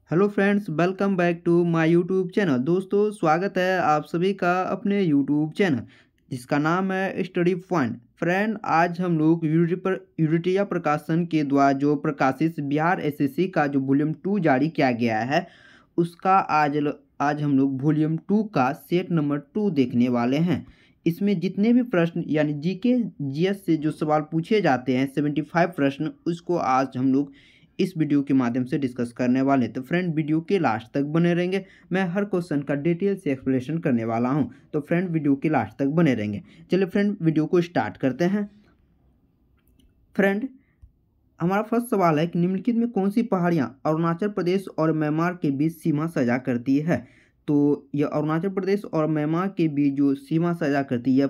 Hello friends, welcome back to my YouTube channel. दोस्तों, स्वागत है आप सभी का अपने यूट्यूब चैनल जिसका नाम है स्टडी पॉइंट। फ्रेंड, आज हम लोग यूरिटिया प्रकाशन के द्वारा जो प्रकाशित बिहार एसएससी का जो वॉल्यूम 2 जारी किया गया है उसका आज हम लोग वॉल्यूम 2 का सेट नंबर 2 देखने वाले हैं। इसमें जितने भी प्रश्न यानी जीके जीएस से जो सवाल पूछे जाते हैं 75 प्रश्न, उसको आज हम लोग इस वीडियो के माध्यम से डिस्कस करने वाले हैं। तो फ्रेंड, वीडियो के लास्ट तक बने रहेंगे। मैं हर क्वेश्चन का डिटेल से एक्सप्लेनेशन करने वाला हूं, तो फ्रेंड वीडियो के लास्ट तक बने रहेंगे। चलिए फ्रेंड, वीडियो को स्टार्ट करते हैं। फ्रेंड, हमारा फर्स्ट सवाल है कि निम्नलिखित में कौन सी पहाड़ियां अरुणाचल प्रदेश और म्यांमार के बीच सीमा साझा करती है। तो यह अरुणाचल प्रदेश और म्यांमार के बीच जो सीमा साझा करती है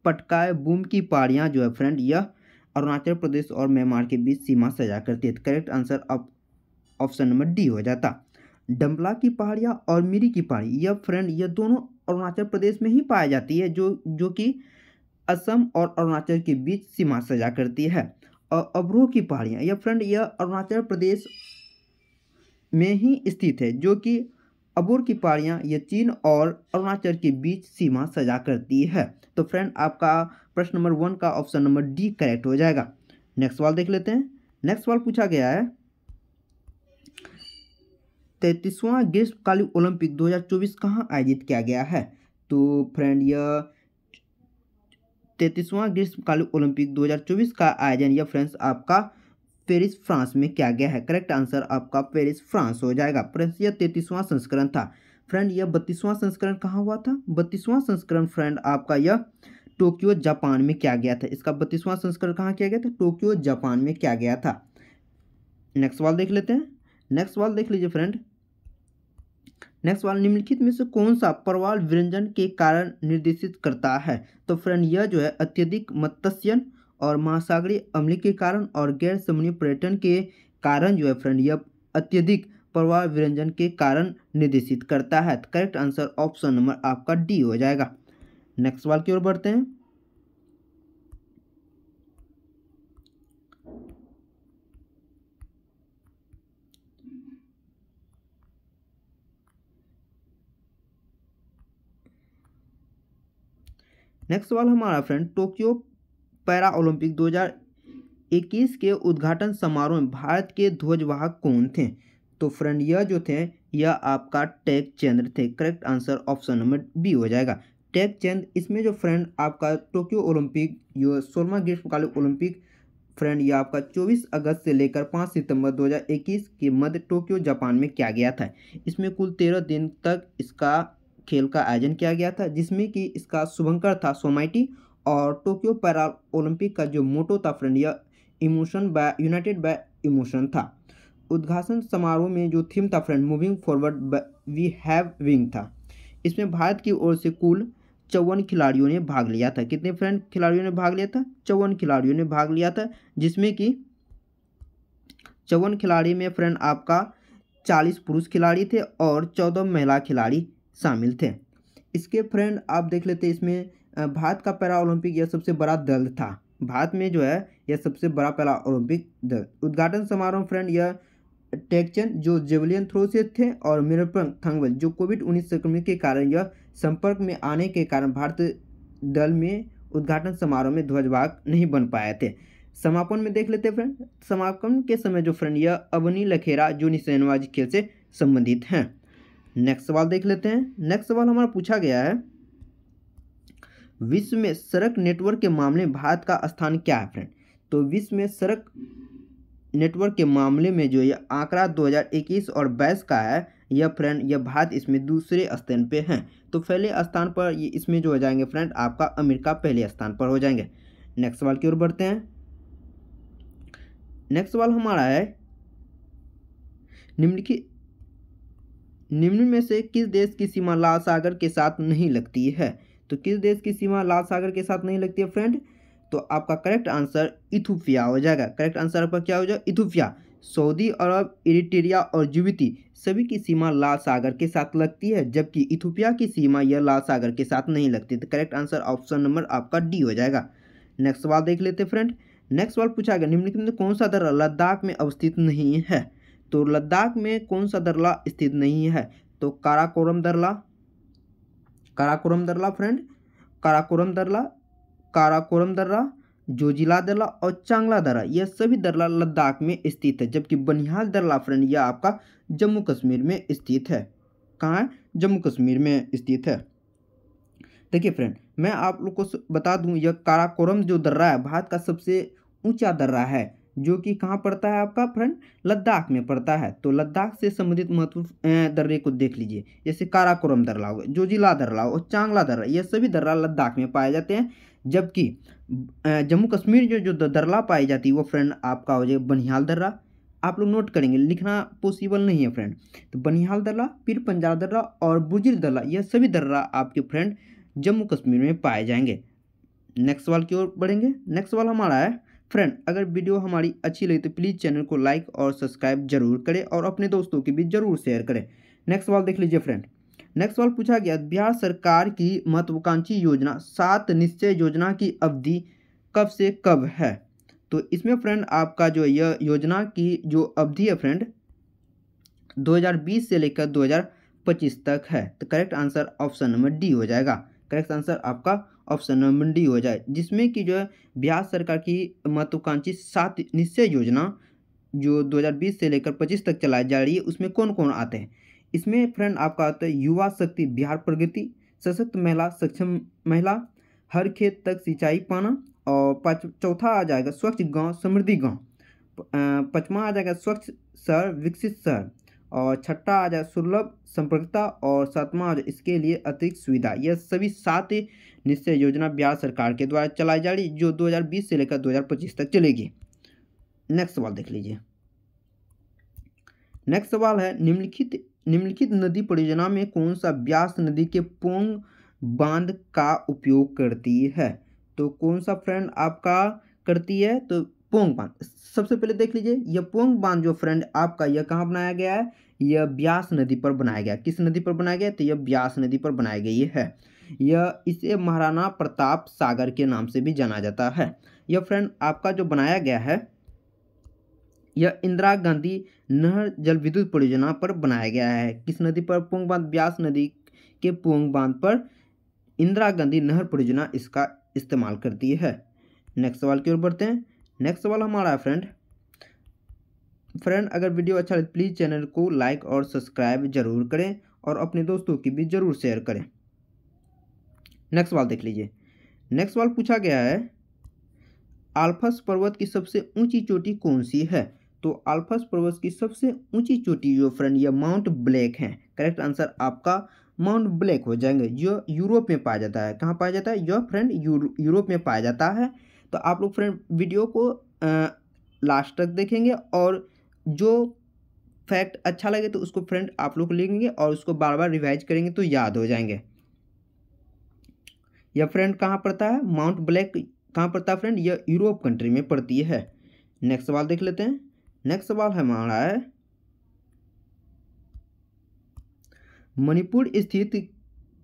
पटकाय बूम की पहाड़ियां जो है फ्रेंड, यह अरुणाचल प्रदेश और म्यांमार के बीच सीमा साझा करती है। Correct answer option number D हो जाता। डंपला की पहाड़ियाँ और मिरी की पहाड़ी, यह फ्रेंड यह दोनों अरुणाचल प्रदेश में ही पाई जाती है, जो कि असम और अरुणाचल के बीच सीमा साझा करती है। और अब्रो की पहाड़ियाँ, यह फ्रेंड यह अरुणाचल प्रदेश में ही स्थित है, जो कि अबोर की पहाड़ियाँ यह चीन और अरुणाचल के बीच सीमा साझा करती है। तो फ्रेंड, आपका प्रश्न नंबर 1 का ऑप्शन नंबर डी करेक्ट हो जाएगा। नेक्स्ट सवाल देख लेते हैं। नेक्स्ट सवाल पूछा गया है 33वां ग्रीष्मकालीन ओलंपिक 2024 कहाँ आयोजित किया गया है। तो फ्रेंड, यह 33वां ग्रीष्मकालीन ओलंपिक 2024 का आयोजन यह फ्रेंड्स आपका पेरिस फ्रांस में किया गया है। करेक्ट आंसर आपका पेरिस फ्रांस हो जाएगा। फ्रेंड्स, यह 33वां संस्करण था। फ्रेंड, यह 32वां संस्करण कहाँ हुआ था। 32वां संस्करण फ्रेंड आपका यह टोक्यो जापान में किया गया था। इसका 32वां संस्करण कहाँ किया गया था, टोक्यो जापान में किया गया था। नेक्स्ट सवाल देख लेते हैं। नेक्स्ट सवाल देख लीजिए फ्रेंड। नेक्स्ट सवाल, निम्नलिखित में से कौन सा प्रवाल व्यंजन के कारण निर्देशित करता है। तो फ्रेंड, यह जो है अत्यधिक मत्स्यन और महासागरीय अम्ल के कारण और गैर समूह पर्यटन के कारण जो है फ्रेंड यह अत्यधिक प्रवाल व्यंजन के कारण निर्देशित करता है। करेक्ट आंसर ऑप्शन नंबर आपका डी हो जाएगा। नेक्स्ट सवाल की ओर बढ़ते हैं। नेक्स्ट सवाल हमारा फ्रेंड, टोक्यो पैरा ओलंपिक 2021 के उद्घाटन समारोह में भारत के ध्वजवाहक कौन थे। तो फ्रेंड, यह जो थे यह आपका टेक चंद्र थे। Correct answer option number B हो जाएगा, टेक चंद। इसमें जो फ्रेंड आपका टोक्यो ओलंपिक जो 16वां ग्रीष्मकालीन ओलंपिक फ्रेंड यह आपका 24 अगस्त से लेकर 5 सितंबर 2021 के मध्य टोक्यो जापान में किया गया था। इसमें कुल 13 दिन तक इसका खेल का आयोजन किया गया था, जिसमें कि इसका शुभंकर था सोमाइटी। और टोक्यो पैरा ओलंपिक का जो मोटो था फ्रेंड यह emotion by united by emotion था। उद्घाटन समारोह में जो थीम था friend moving forward we have wing था। इसमें भारत की ओर से कुल 54 खिलाड़ियों ने भाग लिया था। कितने फ्रेंड खिलाड़ियों ने भाग लिया था, 54 खिलाड़ियों ने भाग लिया था, जिसमें कि 54 खिलाड़ी में फ्रेंड आपका 40 पुरुष खिलाड़ी थे और 14 महिला खिलाड़ी शामिल थे। इसके फ्रेंड आप देख लेते, इसमें भारत का पैरा ओलंपिक यह सबसे बड़ा दल था। भारत में जो है यह सबसे बड़ा पैरा ओलंपिक दल। उद्घाटन समारोह फ्रेंड यह टेकचंद जो जेवलियन थ्रो से थे और मेरपंग थंगवेल जो कोविड-19 संक्रमण के कारण यह संपर्क में आने के कारण भारतीय दल में उद्घाटन समारोह में ध्वजवाहक नहीं बन पाए थे। समापन में देख लेते फ्रेंड, समापन के समय जो फ्रेंड यह अवनी लखेरा जो निशानेबाजी खेल से संबंधित हैं। नेक्स्ट सवाल देख लेते हैं। नेक्स्ट सवाल हमारा पूछा गया है, विश्व में सड़क नेटवर्क के मामले में भारत का स्थान क्या है फ्रेंड। तो विश्व में सड़क नेटवर्क के मामले में जो यह आंकड़ा 2021 और 22 का है, यह फ्रेंड यह भारत इसमें दूसरे स्थान पे हैं। तो पहले स्थान पर ये इसमें जो हो जाएंगे फ्रेंड आपका अमेरिका पहले स्थान पर हो जाएंगे। नेक्स्ट सवाल की ओर बढ़ते हैं। नेक्स्ट सवाल हमारा है, निम्न में से किस देश की सीमा लाल सागर के साथ नहीं लगती है। तो किस देश की सीमा लाल सागर के साथ नहीं लगती है फ्रेंड। तो आपका करेक्ट आंसर इथोपिया हो जाएगा। करेक्ट आंसर आपका क्या हो जाएगा, इथोपिया। सऊदी अरब, इरिट्रिया और जिबूती सभी की सीमा लाल सागर के साथ लगती है, जबकि इथोपिया की सीमा यह लाल सागर के साथ नहीं लगती। तो करेक्ट आंसर ऑप्शन नंबर आपका डी हो जाएगा। नेक्स्ट सवाल देख लेते फ्रेंड। नेक्स्ट सवाल पूछा गया, निम्नलिखित में कौन सा दर्रा लद्दाख में अवस्थित नहीं है। तो लद्दाख में कौन सा दर्रा स्थित नहीं है? तो काराकोरम दर्रा, काराकोरम दर्रा फ्रेंड, काराकोरम दर्रा, काराकोरम दर्रा, जोजिला दर्रा और चांगला दर्रा, यह सभी दर्रा लद्दाख में स्थित है। जबकि बनिहाल दर्रा फ्रेंड यह आपका जम्मू कश्मीर में स्थित है। कहाँ है? जम्मू कश्मीर में स्थित है। देखिए फ्रेंड, मैं आप लोग को बता दूं, यह काराकोरम जो दर्रा है भारत का सबसे ऊंचा दर्रा है, जो कि कहाँ पड़ता है आपका फ्रेंड? लद्दाख में पड़ता है। तो लद्दाख से संबंधित महत्वपूर्ण दर्रे को देख लीजिए, जैसे काराकोरम दर्रा हो, जोजिला दर्रा और चांगला दर्रा, ये सभी दर्रा लद्दाख में पाए जाते हैं। जबकि जम्मू कश्मीर जो दर्रा पाई जाती है वो फ्रेंड आपका हो जाए बनिहाल दर्रा। आप लोग नोट करेंगे, लिखना पॉसिबल नहीं है फ्रेंड। तो बनिहाल दर्रा, पीर पंजाल दर्रा और बुजिल दर्रा, यह सभी दर्रा आपके फ्रेंड जम्मू कश्मीर में पाए जाएंगे। नेक्स्ट सवाल की ओर बढ़ेंगे। नेक्स्ट सवाल हमारा है फ्रेंड, अगर वीडियो हमारी अच्छी लगी तो प्लीज़ चैनल को लाइक और सब्सक्राइब जरूर करें और अपने दोस्तों के बीच जरूर शेयर करें। नेक्स्ट सवाल देख लीजिए फ्रेंड। नेक्स्ट सवाल पूछा गया, बिहार सरकार की महत्वाकांक्षी योजना 7 निश्चय योजना की अवधि कब से कब है? तो इसमें फ्रेंड आपका जो यह योजना की जो अवधि है फ्रेंड 2020 से लेकर 2025 तक है। तो correct answer option number D हो जाएगा। करेक्ट आंसर आपका ऑप्शन नंबर डी हो जाए, जिसमें कि जो है बिहार सरकार की महत्वाकांक्षी 7 निश्चय योजना जो 2020 से लेकर 25 तक चलाई जा रही है, उसमें कौन कौन आते हैं? इसमें फ्रेंड आपका आता है युवा शक्ति बिहार प्रगति, सशक्त महिला, सक्षम महिला, हर खेत तक सिंचाई पाना, और चौथा आ जाएगा स्वच्छ गांव समृद्धि गांव, पाँचवा आ जाएगा स्वच्छ शहर विकसित शहर, और छठा आ जाए सुलभ संपर्कता, और सातवां आ जाए इसके लिए अतिरिक्त सुविधा। यह सभी 7 निश्चय योजना बिहार सरकार के द्वारा चलाई जा रही, जो 2020 से लेकर 2025 तक चलेगी। नेक्स्ट सवाल देख लीजिए। नेक्स्ट सवाल है, निम्नलिखित नदी परियोजना में कौन सा ब्यास नदी के पोंग बांध का उपयोग करती है? तो कौन सा फ्रेंड आपका करती है? तो पोंग बांध। सबसे पहले देख लीजिए, यह पोंग बांध जो फ्रेंड आपका यह कहाँ बनाया गया है? यह ब्यास नदी पर बनाया गया। किस नदी पर बनाया गया? तो यह ब्यास नदी पर बनाई गई है। यह इसे महाराणा प्रताप सागर के नाम से भी जाना जाता है। यह फ्रेंड आपका जो बनाया गया है यह इंदिरा गांधी नहर जल विद्युत परियोजना पर बनाया गया है। किस नदी पर? पोंग बांध। ब्यास नदी के पोंग बांध पर इंदिरा गांधी नहर परियोजना इसका इस्तेमाल करती है। नेक्स्ट सवाल की ओर बढ़ते हैं। नेक्स्ट सवाल हमारा है फ्रेंड अगर वीडियो अच्छा लगे प्लीज़ चैनल को लाइक और सब्सक्राइब जरूर करें और अपने दोस्तों के बीच जरूर शेयर करें। नेक्स्ट सवाल देख लीजिए। नेक्स्ट सवाल पूछा गया है, आल्पस पर्वत की सबसे ऊंची चोटी कौन सी है? तो आल्पस पर्वत की सबसे ऊंची चोटी जो फ्रेंड यह माउंट ब्लैक है। करेक्ट आंसर आपका माउंट ब्लैक हो जाएंगे, जो यूरोप में पाया जाता है। कहाँ पाया जाता है? यह फ्रेंड यूरोप में पाया जाता है। तो आप लोग फ्रेंड वीडियो को लास्ट तक देखेंगे और जो फैक्ट अच्छा लगे तो उसको फ्रेंड आप लोग लिखेंगे और उसको बार बार रिवाइज करेंगे तो याद हो जाएंगे। यह फ्रेंड कहाँ पड़ता है? माउंट ब्लैक कहाँ पड़ता है फ्रेंड? यह यूरोप कंट्री में पड़ती है। नेक्स्ट सवाल देख लेते हैं। नेक्स्ट सवाल हमारा है, मणिपुर स्थित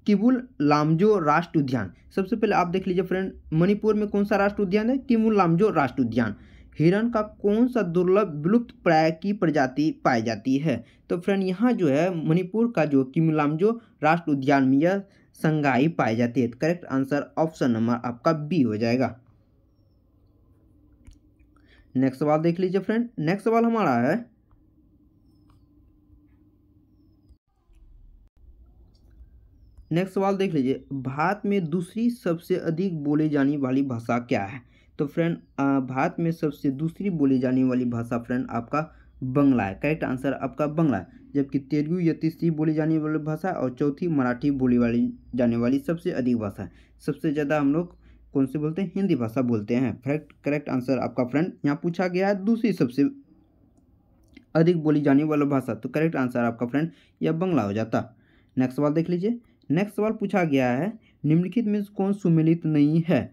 किबुल लामजो राष्ट्रीय उद्यान। सबसे पहले आप देख लीजिए फ्रेंड, मणिपुर में कौन सा राष्ट्रीय उद्यान है? किबुल लामजो राष्ट्रीय उद्यान। हिरण का कौन सा दुर्लभ विलुप्त प्राय की प्रजाति पाई जाती है? तो फ्रेंड यहाँ जो है मणिपुर का जो किबुल लामजो राष्ट्रीय उद्यान में यह संगाई पाई जाती है। करेक्ट आंसर ऑप्शन नंबर आपका बी हो जाएगा। नेक्स्ट सवाल देख लीजिए फ्रेंड। नेक्स्ट सवाल हमारा है, नेक्स्ट सवाल देख लीजिए, भारत में दूसरी सबसे अधिक बोली जाने वाली भाषा क्या है? तो फ्रेंड भारत में सबसे दूसरी बोली जाने वाली भाषा फ्रेंड आपका बंगला है। करेक्ट आंसर आपका बंगला है। जबकि तेलुगु यह तीसरी बोली जाने वाली भाषा है और चौथी मराठी बोली जाने वाली सबसे अधिक भाषा है। सबसे ज़्यादा हम लोग कौन से बोलते हैं? हिंदी भाषा बोलते हैं। करेक्ट आंसर आपका फ्रेंड यहाँ पूछा गया है दूसरी सबसे अधिक बोली जाने वाली भाषा, तो करेक्ट आंसर आपका फ्रेंड यह बंगला हो जाता। नेक्स्ट सवाल देख लीजिए। नेक्स्ट सवाल पूछा गया है, निम्नलिखित में कौन सुमेलित नहीं है?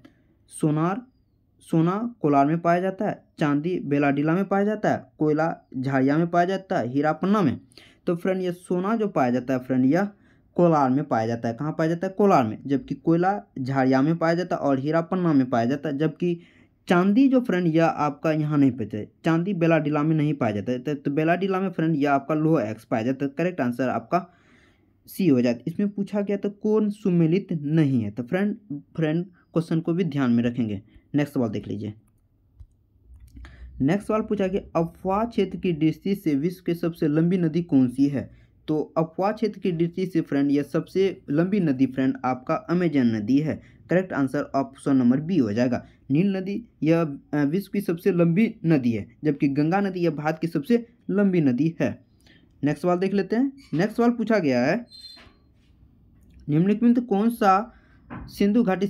सोना कोलार में पाया जाता है, चांदी बेलाडीला में पाया जाता है, कोयला झाड़िया में पाया जाता है, हीरा पन्ना में। तो फ्रेंड ये सोना जो पाया जाता है फ्रेंड यह कोलार में पाया जाता है। कहाँ पाया जाता है? कोलार में। जबकि कोयला झाड़िया में पाया जाता है और हीरा पन्ना में पाया जाता है। जबकि चांदी जो फ्रेंड यह आपका यहाँ नहीं पाता है, चांदी बेलाडीला में नहीं पाया जाता है, तो बेलाडीला में फ्रेंड यह आपका लोह एक्स पाया जाता है। करेक्ट आंसर आपका सी हो जाता है। इसमें पूछा गया तो कौन सुमेलित नहीं है, तो फ्रेंड क्वेश्चन को भी ध्यान में रखेंगे। नेक्स्ट सवाल देख लीजिए। नेक्स्ट सवाल पूछा गया अफवाह क्षेत्र की दृष्टि से विश्व की सबसे लंबी नदी कौन सी है। तो अफवाह क्षेत्र की दृष्टि से फ्रेंड यह सबसे लंबी नदी फ्रेंड आपका अमेजन नदी है। Correct answer option number B हो जाएगा। नील नदी यह विश्व की सबसे लंबी नदी है, जबकि गंगा नदी यह भारत की सबसे लंबी नदी है। नेक्स्ट सवाल देख लेते हैं। नेक्स्ट सवाल पूछा गया है निम्नलिखित में कौन सा सिंधु घाटी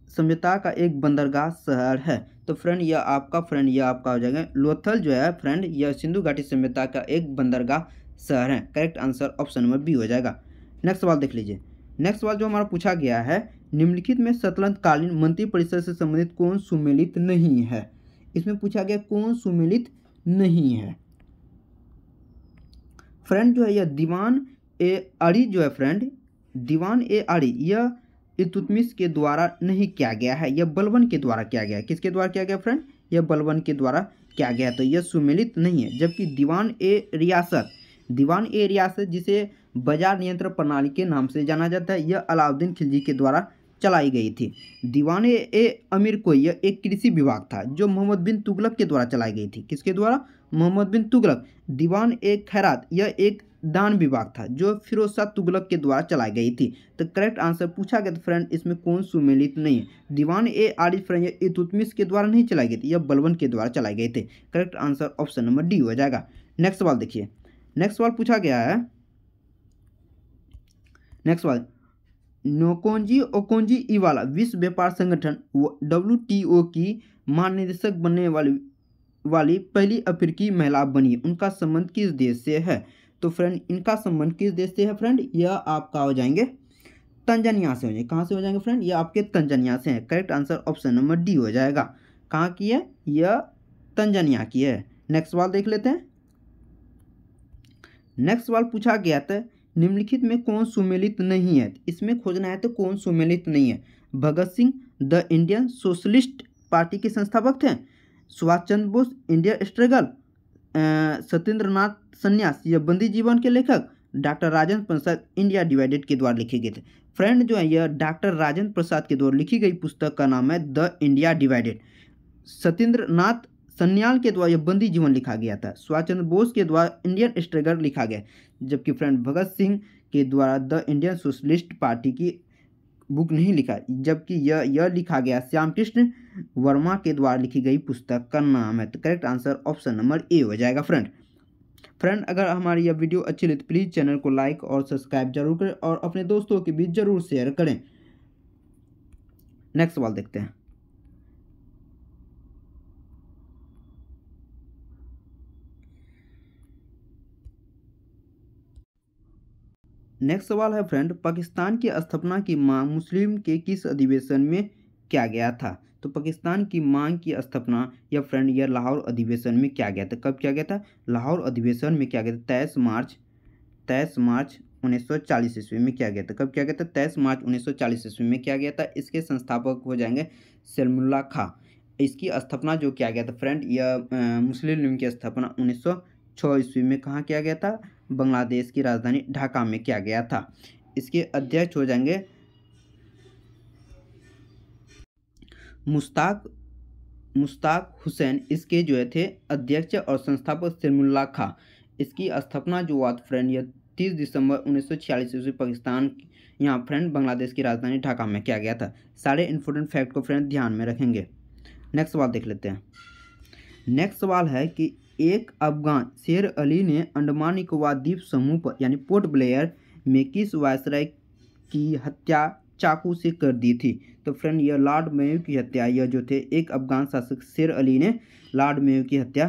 सभ्यता का एक बंदरगाह शहर है। तो फ्रेंड यह आपका हो जाएगा लोथल जो है फ्रेंड यह सिंधु घाटी सभ्यता का एक बंदरगाह शहर है। Correct answer option number B हो जाएगा। नेक्स्ट सवाल देख लीजिए। नेक्स्ट सवाल जो हमारा पूछा गया है निम्नलिखित में सतलंतकालीन मंत्रिपरिषद से संबंधित कौन सुमेलित नहीं है। इसमें पूछा गया कौन सुमेलित नहीं है। फ्रेंड जो है यह दीवान ए अड़ी जो है फ्रेंड दीवान ए अड़ी यह इल्तुतमिश के द्वारा नहीं किया गया है, यह बलबन के द्वारा किया गया है। किसके द्वारा किया गया फ्रेंड, यह बलबन के द्वारा किया गया, तो यह सुमेलित नहीं है। जबकि दीवान ए रियासत जिसे बाजार नियंत्रण प्रणाली के नाम से जाना जाता है, यह अलाउद्दीन खिलजी के द्वारा चलाई गई थी। दीवान ए अमीर को यह एक कृषि विभाग था जो मोहम्मद बिन तुगलक के द्वारा चलाई गई थी। किसके द्वारा, मोहम्मद बिन तुगलक। दीवान ए खैरात यह एक दान विभाग था जो फिरोज शाह तुगलक के द्वारा चलाई गई थी। तो करेक्ट आंसर पूछा गया तो फ्रेंड इसमें कौन सुमेलित नहीं है। दीवान ए आरिफ फ्रेंड इल्तुतमिश के द्वारा नहीं चलाई गई थी, यह बलबन के द्वारा चलाई गई थी। Correct answer option number D हो जाएगा। नेक्स्ट सवाल देखिए। नेक्स्ट सवाल पूछा गया है नेक्स्ट सवाल नोकोंजी ओकोंजी इवाला विश्व व्यापार संगठन WTO की महानिदेशक बनने वाली पहली अफ्रीकी महिला बनी। उनका संबंध किस देश से है। तो फ्रेंड इनका संबंध किस देश से है फ्रेंड, यह आपका हो जाएंगे तंजानिया से हो जाएंगे। कहाँ से हो जाएंगे फ्रेंड, यह आपके तंजानिया से है। Correct answer option number D हो जाएगा। कहाँ की है, यह तंजानिया की है। नेक्स्ट सवाल देख लेते हैं। नेक्स्ट सवाल पूछा गया था निम्नलिखित में कौन सुमेलित नहीं है। इसमें खोजना है तो कौन सुमेलित नहीं है। Bhagat Singh the Indian Socialist Party के संस्थापक थे। सुभाष चंद्र बोस इंडिया स्ट्रगल, सत्येंद्रनाथ संन्यास यह बंदी जीवन के लेखक, doctor Rajendra Prasad India Divided के द्वारा लिखे गए थे। फ्रेंड जो है यह डॉक्टर राजेंद्र प्रसाद के द्वारा लिखी गई पुस्तक का नाम है the India divided. Satyendranath Sanyal के द्वारा यह बंदी जीवन लिखा गया था। सुभाष चंद्र बोस के द्वारा इंडियन स्ट्रगल लिखा गया, जबकि फ्रेंड भगत सिंह के द्वारा द इंडियन सोशलिस्ट पार्टी की बुक नहीं लिखा, जबकि यह लिखा गया श्याम कृष्ण वर्मा के द्वारा लिखी गई पुस्तक का नाम है। तो correct answer option number A हो जाएगा। फ्रेंड अगर हमारी यह वीडियो अच्छी लगी तो प्लीज़ चैनल को लाइक और सब्सक्राइब जरूर करें और अपने दोस्तों के बीच जरूर शेयर करें। नेक्स्ट सवाल देखते हैं। नेक्स्ट सवाल है फ्रेंड पाकिस्तान की स्थापना की मांग मुस्लिम के किस अधिवेशन में किया गया था। तो पाकिस्तान की मांग की स्थापना या फ्रेंड यह लाहौर अधिवेशन में किया गया था। कब किया गया था, लाहौर अधिवेशन में किया गया था 23 मार्च 1940 ईस्वी में किया गया था। कब किया गया था, 23 मार्च 1940 ईस्वी में किया गया था। इसके संस्थापक हो जाएंगे सलीमुल्लाह खां। इसकी स्थापना जो किया गया था फ्रेंड यह मुस्लिम लीग की स्थापना 1906 ईस्वी में कहाँ किया गया था, बांग्लादेश की राजधानी ढाका में किया गया था। इसके अध्यक्ष हो जाएंगे मुश्ताक हुसैन, इसके जो थे अध्यक्ष और संस्थापक सलीमुल्लाह खां। इसकी स्थापना जो हुआ फ्रेंड यह 30 दिसंबर 1946 ईस्वी पाकिस्तान यहाँ फ्रेंड बांग्लादेश की राजधानी ढाका में किया गया था। सारे इंपॉर्टेंट फैक्ट को फ्रेंड ध्यान में रखेंगे। नेक्स्ट सवाल देख लेते हैं। नेक्स्ट सवाल है कि एक अफगान शेर अली ने अंडमान निकोबार द्वीप समूह पर यानी पोर्ट ब्लेयर में किस वायसराय की हत्या चाकू से कर दी थी। तो फ्रेंड यह लॉर्ड मेयो की हत्या यह जो थे एक अफगान शासक शेर अली ने लॉर्ड मेयो की हत्या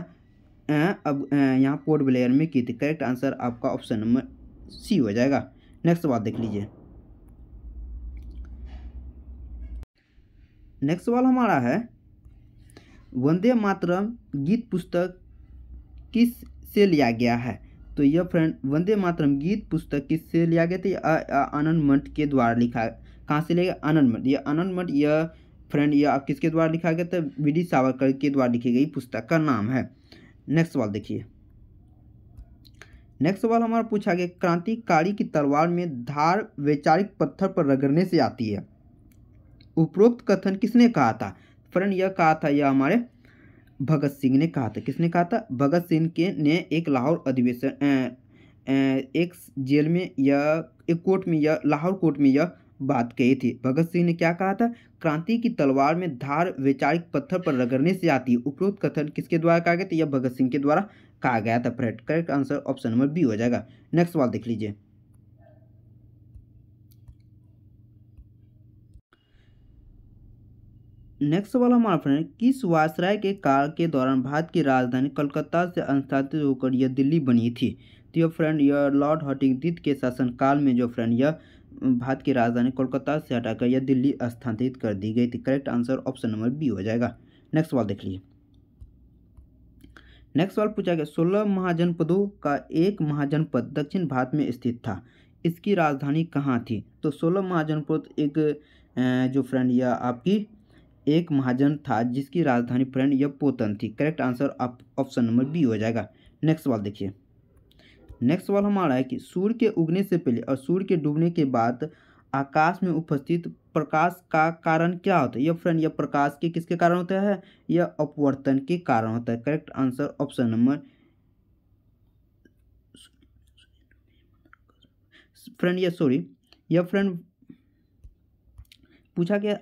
यहाँ पोर्ट ब्लेयर में की थी। करेक्ट आंसर आपका ऑप्शन नंबर सी हो जाएगा। नेक्स्ट सवाल देख लीजिए। नेक्स्ट सवाल हमारा है वंदे मातरम गीत पुस्तक किस से लिया गया है। तो यह फ्रेंड वंदे मातरम गीत पुस्तक किस से लिया गया था, आनंद मठ के द्वारा लिखा। कहाँ से लिया, आनंद मठ। यह आनंद मठ यह फ्रेंड यह किसके द्वारा लिखा गया था? वी.डी. सावरकर के द्वारा लिखी गई पुस्तक का नाम है। नेक्स्ट सवाल देखिए। नेक्स्ट सवाल हमारा पूछा गया, क्रांतिकारी की तलवार में धार वैचारिक पत्थर पर रगड़ने से आती है। उपरोक्त कथन किसने कहा था? फ्रेंड यह कहा था, यह हमारे भगत सिंह ने कहा था। किसने कहा था? भगत सिंह के ने एक लाहौर अधिवेशन एक जेल में या एक कोर्ट में या लाहौर कोर्ट में यह बात कही थी। भगत सिंह ने क्या कहा था? क्रांति की तलवार में धार वैचारिक पत्थर पर रगड़ने से आती है। उपरोक्त कथन किसके द्वारा कहा गया था? यह भगत सिंह के द्वारा कहा गया था। Correct answer option number B हो जाएगा। नेक्स्ट सवाल देख लीजिए। नेक्स्ट सवाल हमारा फ्रेंड, किस वायसराय के काल के दौरान भारत की राजधानी कलकत्ता से स्थानांतरित होकर यह दिल्ली बनी थी? तो यह फ्रेंड यह लॉर्ड हर्टिंगटन के शासनकाल में जो फ्रेंड यह भारत की राजधानी कोलकाता से हटाकर यह दिल्ली स्थानांतरित कर दी गई थी। Correct answer option number B हो जाएगा। नेक्स्ट सवाल देख लीजिए। नेक्स्ट सवाल पूछा गया, 16 महाजनपदों का एक महाजनपद दक्षिण भारत में स्थित था, इसकी राजधानी कहाँ थी? तो 16 महाजनपद एक जो फ्रेंड यह आपकी एक महाजन था जिसकी राजधानी फ्रेंड यह पोतन थी। Correct answer option number B हो जाएगा। नेक्स्ट सवाल देखिए। नेक्स्ट सवाल हमारा है कि सूर्य के उगने से पहले और सूर्य के डूबने के बाद आकाश में उपस्थित प्रकाश का कारण क्या होता है? यह फ्रेंड यह प्रकाश के किसके कारण होता है? यह अपवर्तन के कारण होता है। Correct answer option number friend यह फ्रेंड पूछा गया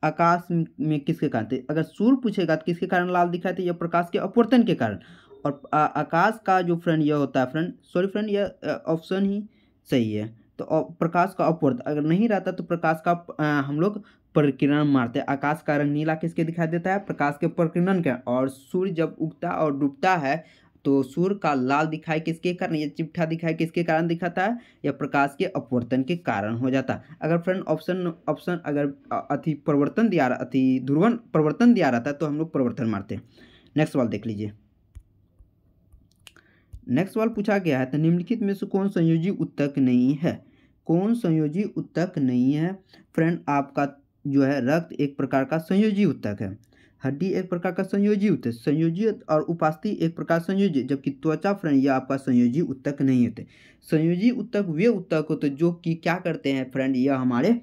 आकाश में किसके कारण थे? अगर सूर्य पूछेगा तो किसके कारण लाल दिखाई थे? यह प्रकाश के अपवर्तन के कारण। और आकाश का जो फ्रेंड यह होता है फ्रेंड यह ऑप्शन ही सही है। तो प्रकाश का अपवर्तन अगर नहीं रहता तो प्रकाश का हम लोग परिकिरण मारते हैं। आकाश का रंग नीला किसके दिखाई देता है? प्रकाश के परिकिरण का। और सूर्य जब उगता और डूबता है तो सूर्य का लाल दिखाई किसके कारण, ये चिट्ठा दिखाई किसके कारण दिखाता है? यह प्रकाश के अपवर्तन के कारण हो जाता है। अगर फ्रेंड ऑप्शन अगर अति परिवर्तन दिया रहा अति ध्रुवन परिवर्तन दिया रहता है तो हम लोग परिवर्तन मारते हैं। नेक्स्ट सवाल देख लीजिए। नेक्स्ट सवाल पूछा गया है, तो निम्नलिखित में से कौन संयोजी उत्तक नहीं है? कौन संयोजी उत्तक नहीं है? फ्रेंड आपका जो है रक्त एक प्रकार का संयोजी उत्तक है, हड्डी एक प्रकार का संयोजी उत्तक, संयोजी और उपास्थि एक प्रकार संयोजी, जबकि त्वचा फ्रेंड यह आपका संयोजी उत्तक नहीं होते। संयोजी उत्तक वे उत्तक होते जो कि क्या करते हैं फ्रेंड, यह हमारे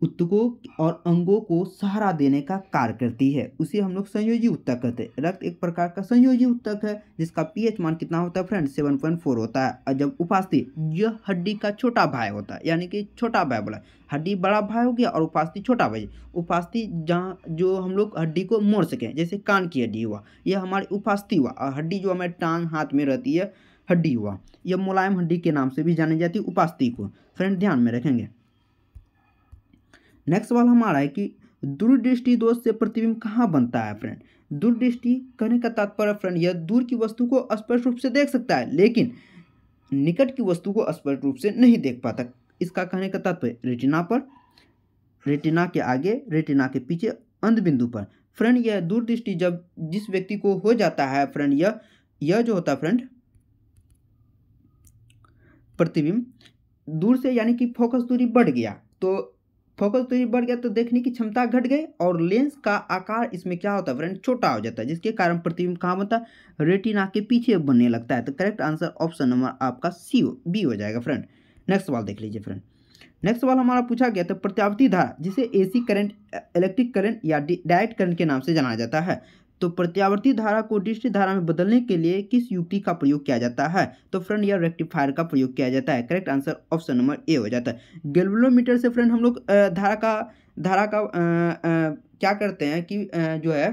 उत्तकों और अंगों को सहारा देने का कार्य करती है, उसे हम लोग संयोजी उत्तक कहते हैं। रक्त एक प्रकार का संयोजी उत्तक है जिसका पीएच मान कितना होता है फ्रेंड? 7.4 होता है। और जब उपास्थि यह हड्डी का छोटा भाई होता है, यानी कि छोटा भाई बोला, हड्डी बड़ा भाई हो गया और उपास्थि छोटा भाई। उपास्थि जहाँ जो हम लोग हड्डी को मोड़ सकें, जैसे कान की हड्डी हुआ यह हमारी उपास्थि हुआ, और हड्डी जो हमारे टांग हाथ में रहती है हड्डी हुआ, यह मुलायम हड्डी के नाम से भी जानी जाती है उपास्थि को। फ्रेंड ध्यान में रखेंगे। नेक्स्ट सवाल हमारा है कि दूरदृष्टि दोष से प्रतिबिंब कहाँ बनता है? फ्रेंड दूरदृष्टि कहने का तात्पर्य फ्रेंड यह दूर की वस्तु को स्पष्ट रूप से देख सकता है लेकिन निकट की वस्तु को स्पष्ट रूप से नहीं देख पाता। इसका कहने का तात्पर्य रेटिना पर, रेटिना के आगे, रेटिना के पीछे, अंध बिंदु पर। फ्रेंड यह दूरदृष्टि जब जिस व्यक्ति को हो जाता है फ्रेंड यह जो होता है फ्रेंड प्रतिबिंब दूर से, यानी कि फोकस दूरी बढ़ गया, तो फोकस दूरी बढ़ गया तो देखने की क्षमता घट गई और लेंस का आकार इसमें क्या होता है फ्रेंड? छोटा हो जाता है, जिसके कारण प्रतिबिंब कहाँ बनता है? रेटिना के पीछे बनने लगता है। तो करेक्ट आंसर ऑप्शन नंबर आपका बी हो जाएगा फ्रेंड। नेक्स्ट सवाल देख लीजिए फ्रेंड। नेक्स्ट सवाल हमारा पूछा गया था, प्रत्यावर्ती धारा जिसे एसी करंट, इलेक्ट्रिक करंट या डायरेक्ट करंट के नाम से जाना जाता है, तो प्रत्यावर्ती धारा को दृष्टि धारा में बदलने के लिए किस युक्ति का प्रयोग किया जाता है? तो फ्रेंड यह रेक्टिफायर का प्रयोग किया जाता है। Correct answer option number A हो जाता है। गैल्वेनोमीटर से फ्रेंड हम लोग धारा का क्या करते हैं कि जो है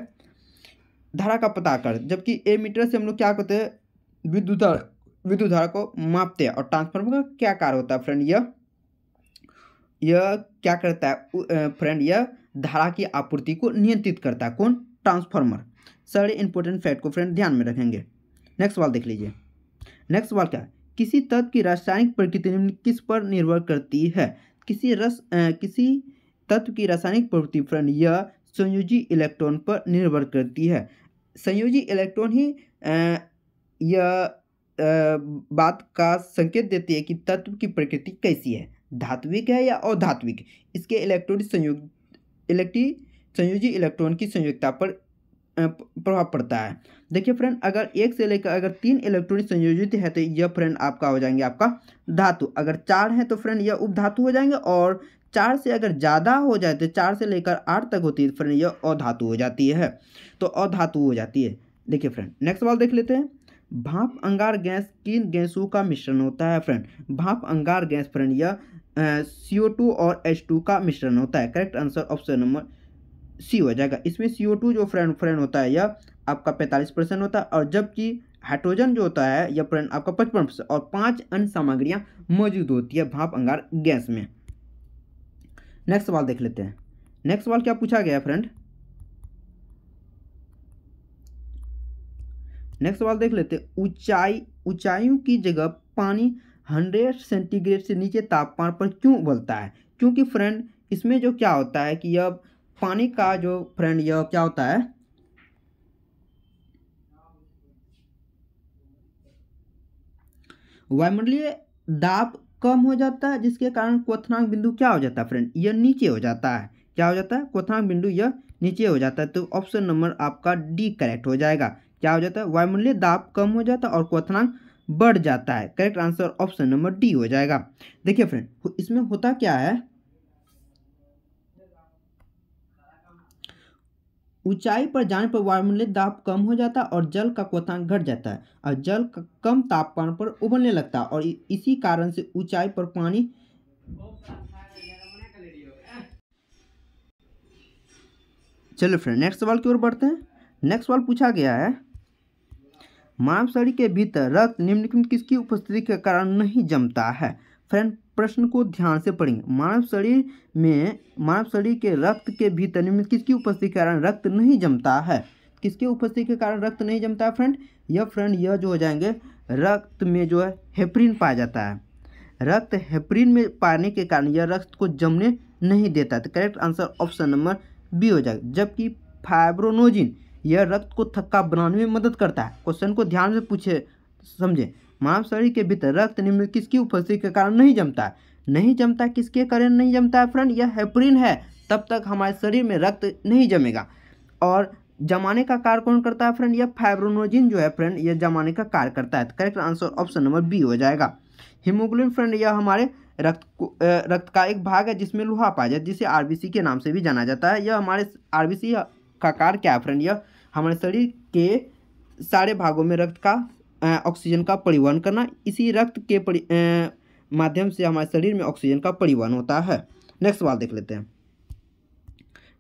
धारा का पता कर, जबकि ए मीटर से हम लोग क्या करते हैं? विद्युत धारा को मापते हैं। और ट्रांसफार्मर का क्या कार्य होता है फ्रेंड? यह क्या करता है फ्रेंड? यह धारा की आपूर्ति को नियंत्रित करता है। कौन? ट्रांसफार्मर। सारे इंपॉर्टेंट फैक्ट को फ्रेंड ध्यान में रखेंगे। नेक्स्ट सवाल देख लीजिए। नेक्स्ट सवाल क्या है? किसी तत्व की रासायनिक प्रकृति किस पर निर्भर करती है? किसी तत्व की रासायनिक प्रकृति फ्रेंड यह संयोजी इलेक्ट्रॉन पर निर्भर करती है। संयोजी इलेक्ट्रॉन ही यह बात का संकेत देती है कि तत्व की प्रकृति कैसी है, धात्विक है या अधात्विक। इसके इलेक्ट्रॉनिक संयोग संयोजी इलेक्ट्रॉन की संयोजकता पर प्रभाव पड़ता है। देखिए फ्रेंड, अगर एक से लेकर अगर 3 इलेक्ट्रॉन संयोजित है तो यह फ्रेंड आपका हो जाएंगे आपका धातु। अगर 4 है तो फ्रेंड यह उपधातु हो जाएंगे, और 4 से अगर ज़्यादा हो जाए तो 4 से लेकर 8 तक होती है फ्रेंड यह अधातु हो जाती है, तो अधातु हो जाती है। देखिए फ्रेंड, नेक्स्ट सवाल देख लेते हैं। भाप अंगार गैस किन गैसों का मिश्रण होता है फ्रेंड? भाप अंगार गैस फ्रेंड यह CO2 और H2 का मिश्रण होता है। Correct answer option number C हो जाएगा। इसमें CO2 जो फ्रेंड होता है यह आपका 45% होता है, और जबकि हाइड्रोजन जो होता है यह फ्रेंड आपका 55%, और 5 अन्य सामग्रियां मौजूद होती है भाप अंगार गैस में। नेक्स्ट सवाल देख लेते हैं। नेक्स्ट सवाल क्या पूछा गया है फ्रेंड? नेक्स्ट सवाल देख लेते हैं। ऊंचाइयों की जगह पानी 100 सेंटीग्रेड से नीचे तापमान पर क्यों उबलता है? क्योंकि फ्रेंड इसमें जो क्या होता है कि यह पानी का जो फ्रेंड यह क्या होता है, वायुमंडलीय दाब कम हो जाता है, जिसके कारण क्वथनांक बिंदु क्या हो जाता है फ्रेंड? यह नीचे हो जाता है। क्या हो जाता है? क्वथनांक बिंदु यह नीचे हो जाता है। तो ऑप्शन नंबर आपका डी करेक्ट हो जाएगा। क्या हो जाता है? वायुमंडलीय दाब कम हो जाता है और क्वथनांक बढ़ जाता है। Correct answer option number D हो जाएगा। देखिए फ्रेंड, इसमें होता क्या है, ऊंचाई पर जाने पर वायुमंडलीय दाब कम हो जाता है और जल का क्वथनांक घट जाता है, और जल कम तापमान पर उबलने लगता है, और इसी कारण से ऊंचाई पर पानी चलो फ्रेंड नेक्स्ट सवाल की ओर बढ़ते हैं। नेक्स्ट सवाल पूछा गया है, मानव शरीर के भीतर रक्त निम्नलिखित किसकी उपस्थिति के कारण नहीं जमता है? फ्रेंड प्रश्न को ध्यान से पढ़ेंगे। मानव शरीर के रक्त के भीतर निम्नलिखित किसकी उपस्थिति के कारण रक्त नहीं जमता है? किसकी उपस्थिति के कारण रक्त नहीं जमता है फ्रेंड? यह जो हो जाएंगे, रक्त में जो है हेपरिन पाया जाता है। रक्त हेपरिन में पाने के कारण यह रक्त को जमने नहीं देता। तो correct answer option number B हो जाएगा। जबकि फाइब्रोनोजिन यह रक्त को थक्का बनाने में मदद करता है। क्वेश्चन को ध्यान से पूछे समझे। मानव शरीर के भीतर रक्त निम्न किसकी उपस्थिति के कारण नहीं जमता है? नहीं जमता, किसके कारण नहीं जमता है फ्रेंड? यह हेपरिन है, तब तक हमारे शरीर में रक्त नहीं जमेगा। और जमाने का कार्य कौन करता है फ्रेंड? यह फाइब्रोनोजिन जो है फ्रेंड यह जमाने का कार्य करता है। Correct answer option number B हो जाएगा। हीमोग्लोबिन फ्रेंड यह हमारे रक्त का एक भाग है जिसमें लोहा पाया जाता है, जिसे आरबीसी के नाम से भी जाना जाता है। यह हमारे आरबीसी का कार्य क्या है फ्रेंड? यह हमारे शरीर के सारे भागों में रक्त का ऑक्सीजन का परिवहन करना। इसी रक्त के माध्यम से हमारे शरीर में ऑक्सीजन का परिवहन होता है। नेक्स्ट सवाल देख लेते हैं।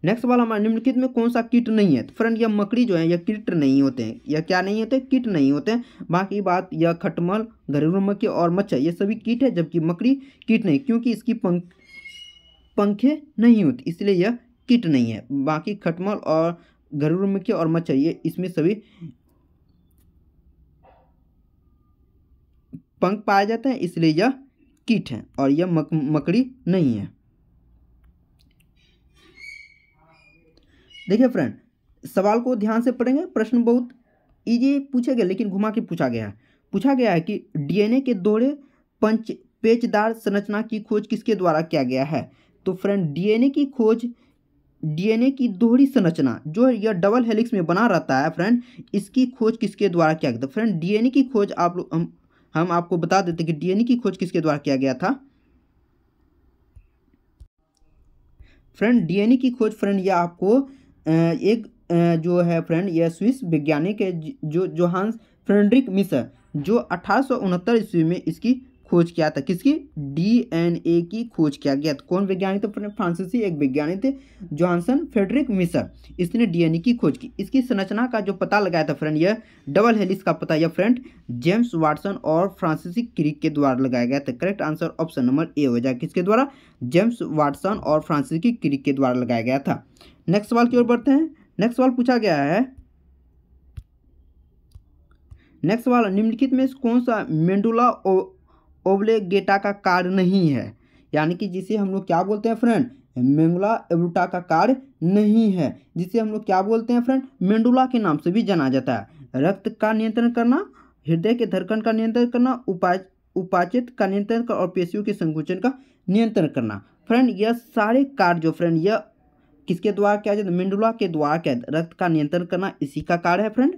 नेक्स्ट सवाल, हमारे निम्नलिखित में कौन सा कीट नहीं है? तो फ्रेंड यह मकड़ी जो है यह कीट नहीं होते हैं। यह क्या नहीं होते? कीट नहीं होते हैं। बाकी बात यह खटमल, घरेलू मक्खी और मच्छर ये सभी कीट है, जबकि मकड़ी कीट नहीं, क्योंकि इसकी पंखे नहीं होती, इसलिए यह कीट नहीं है। बाकी खटमल और घरेलू मक्खी और मच्छर ये इसमें सभी पंख पाए जाते हैं, इसलिए यह कीट है, और यह मकड़ी नहीं है। देखिए फ्रेंड, सवाल को ध्यान से पढ़ेंगे। प्रश्न बहुत इजी पूछा गया, लेकिन घुमा के पूछा गया है कि डीएनए के दोहरे पेचदार संरचना की खोज किसके द्वारा किया गया है? तो फ्रेंड डीएनए की दोहरी संरचना जो यह डबल हेलिक्स में बना रहता है फ्रेंड, इसकी खोज किसके द्वारा किया गया? तो फ्रेंड डीएनए की खोज हम आपको बता देते कि डीएनए की खोज किसके द्वारा किया गया था। फ्रेंड डीएनए की खोज फ्रेंड यह आपको एक जो है फ्रेंड यह स्विस वैज्ञानिक है जो जोहान्स फ्रेडरिक मिशर, जो 1869 ईस्वी में इसकी खोज किया था। किसकी? डीएनए की खोज किया गया था। कौन वैज्ञानिक थे फ्रेंड? फ्रांसीसी एक वैज्ञानिक थे जोहान्सन फ्रेडरिक मिशर, इसने डीएनए की खोज की। इसकी संरचना का जो पता लगाया था फ्रेंड यह डबल हेलिक्स का पता यह फ्रेंड जेम्स वाटसन और फ्रांसीसी क्रिक के द्वारा लगाया गया था। Correct answer option number A हो जाएगा। किसके द्वारा? जेम्स वाटसन और फ्रांसीसी क्रिक के द्वारा लगाया गया था। नेक्स्ट सवाल की ओर बढ़ते हैं। नेक्स्ट सवाल पूछा गया है, नेक्स्ट सवाल, निम्नलिखित में कौन सा मेडुला ओब्लेगेटा का कार्य नहीं है? यानी कि जिसे हम लोग क्या बोलते हैं फ्रेंड? मेडुला ओब्लेगेटा का कार्य नहीं है, जिसे हम लोग क्या बोलते हैं फ्रेंड? मेडुला के नाम से भी जाना जाता है। रक्त का नियंत्रण करना, हृदय के धड़कन का नियंत्रण करना, उपाचेत का नियंत्रण करना और पेशियों के संकुचन का नियंत्रण करना। फ्रेंड यह सारे कार्य जो फ्रेंड यह किसके द्वारा किया जाता है? मेंडुला के द्वारा किया जाता है। रक्त का नियंत्रण करना इसी का कार्य है फ्रेंड।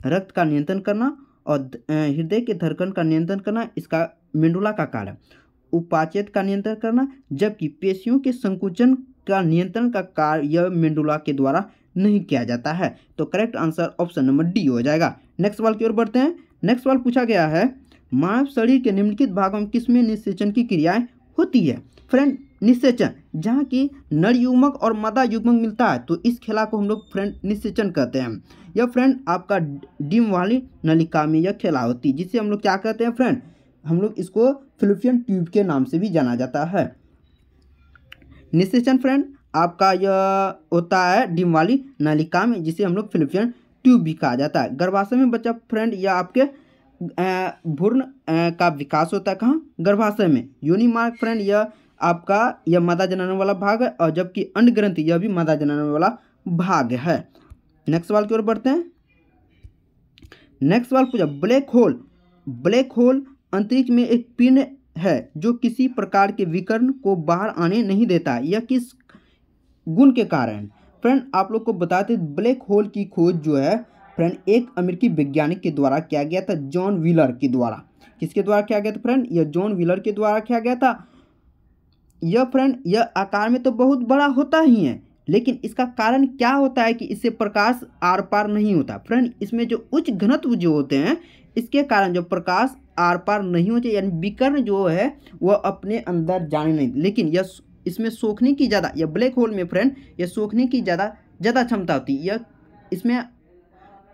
रक्त का नियंत्रण करना और हृदय के धड़कन का नियंत्रण करना इसका मेंडुला का कार्य है। उपाचेत का नियंत्रण करना, जबकि पेशियों के संकुचन का नियंत्रण का कार्य यह मेंडुला के द्वारा नहीं किया जाता है। तो correct answer option number D हो जाएगा। नेक्स्ट सवाल की ओर बढ़ते हैं। नेक्स्ट सवाल पूछा गया है, मानव शरीर के निम्नलिखित भागों में किसमें निषेचन की क्रियाएं होती है? फ्रेंड निषेचन, जहाँ की नर युग्मक और मादा युग्मक मिलता है तो इस खेला को हम लोग फ्रेंड निषेचन कहते हैं। यह फ्रेंड आपका डिम वाली नलिका में यह खेला होती है, जिसे हम लोग क्या कहते हैं फ्रेंड? हम लोग इसको फिलिपियन ट्यूब के नाम से भी जाना जाता है। निषेचन फ्रेंड आपका यह होता है डिम वाली नलिका में, जिसे हम लोग फिलिपियन ट्यूब भी कहा जाता है। गर्भाशय में बच्चा फ्रेंड या आपके भ्रूण का विकास होता है कहाँ? गर्भाशय में। योनि मार्ग फ्रेंड यह आपका यह मादा जनन वाला भाग है, और जबकि अंड ग्रंथि यह भी मादा जनन वाला भाग है। नेक्स्ट सवाल की ओर बढ़ते हैं। नेक्स्ट सवाल पूछा, ब्लैक होल। ब्लैक होल अंतरिक्ष में एक पिंड है जो किसी प्रकार के विकिरण को बाहर आने नहीं देता। यह किस गुण के कारण? फ्रेंड आप लोग को बताते ब्लैक होल की खोज जो है फ्रेंड एक अमेरिकी वैज्ञानिक के द्वारा किया गया था, जॉन व्हीलर के द्वारा। किसके द्वारा किया गया था फ्रेंड? यह जॉन व्हीलर के द्वारा किया गया था। यह फ्रेंड यह आकार में तो बहुत बड़ा होता ही है, लेकिन इसका कारण क्या होता है कि इससे प्रकाश आर पार नहीं होता। फ्रेंड इसमें जो उच्च घनत्व जो होते हैं इसके कारण जो प्रकाश आर पार नहीं होते, यानी विकिरण जो है वह अपने अंदर जाने नहीं। लेकिन यह इसमें सोखने की ज़्यादा, यह ब्लैक होल में फ्रेंड यह सोखने की ज़्यादा क्षमता होती है। यह इसमें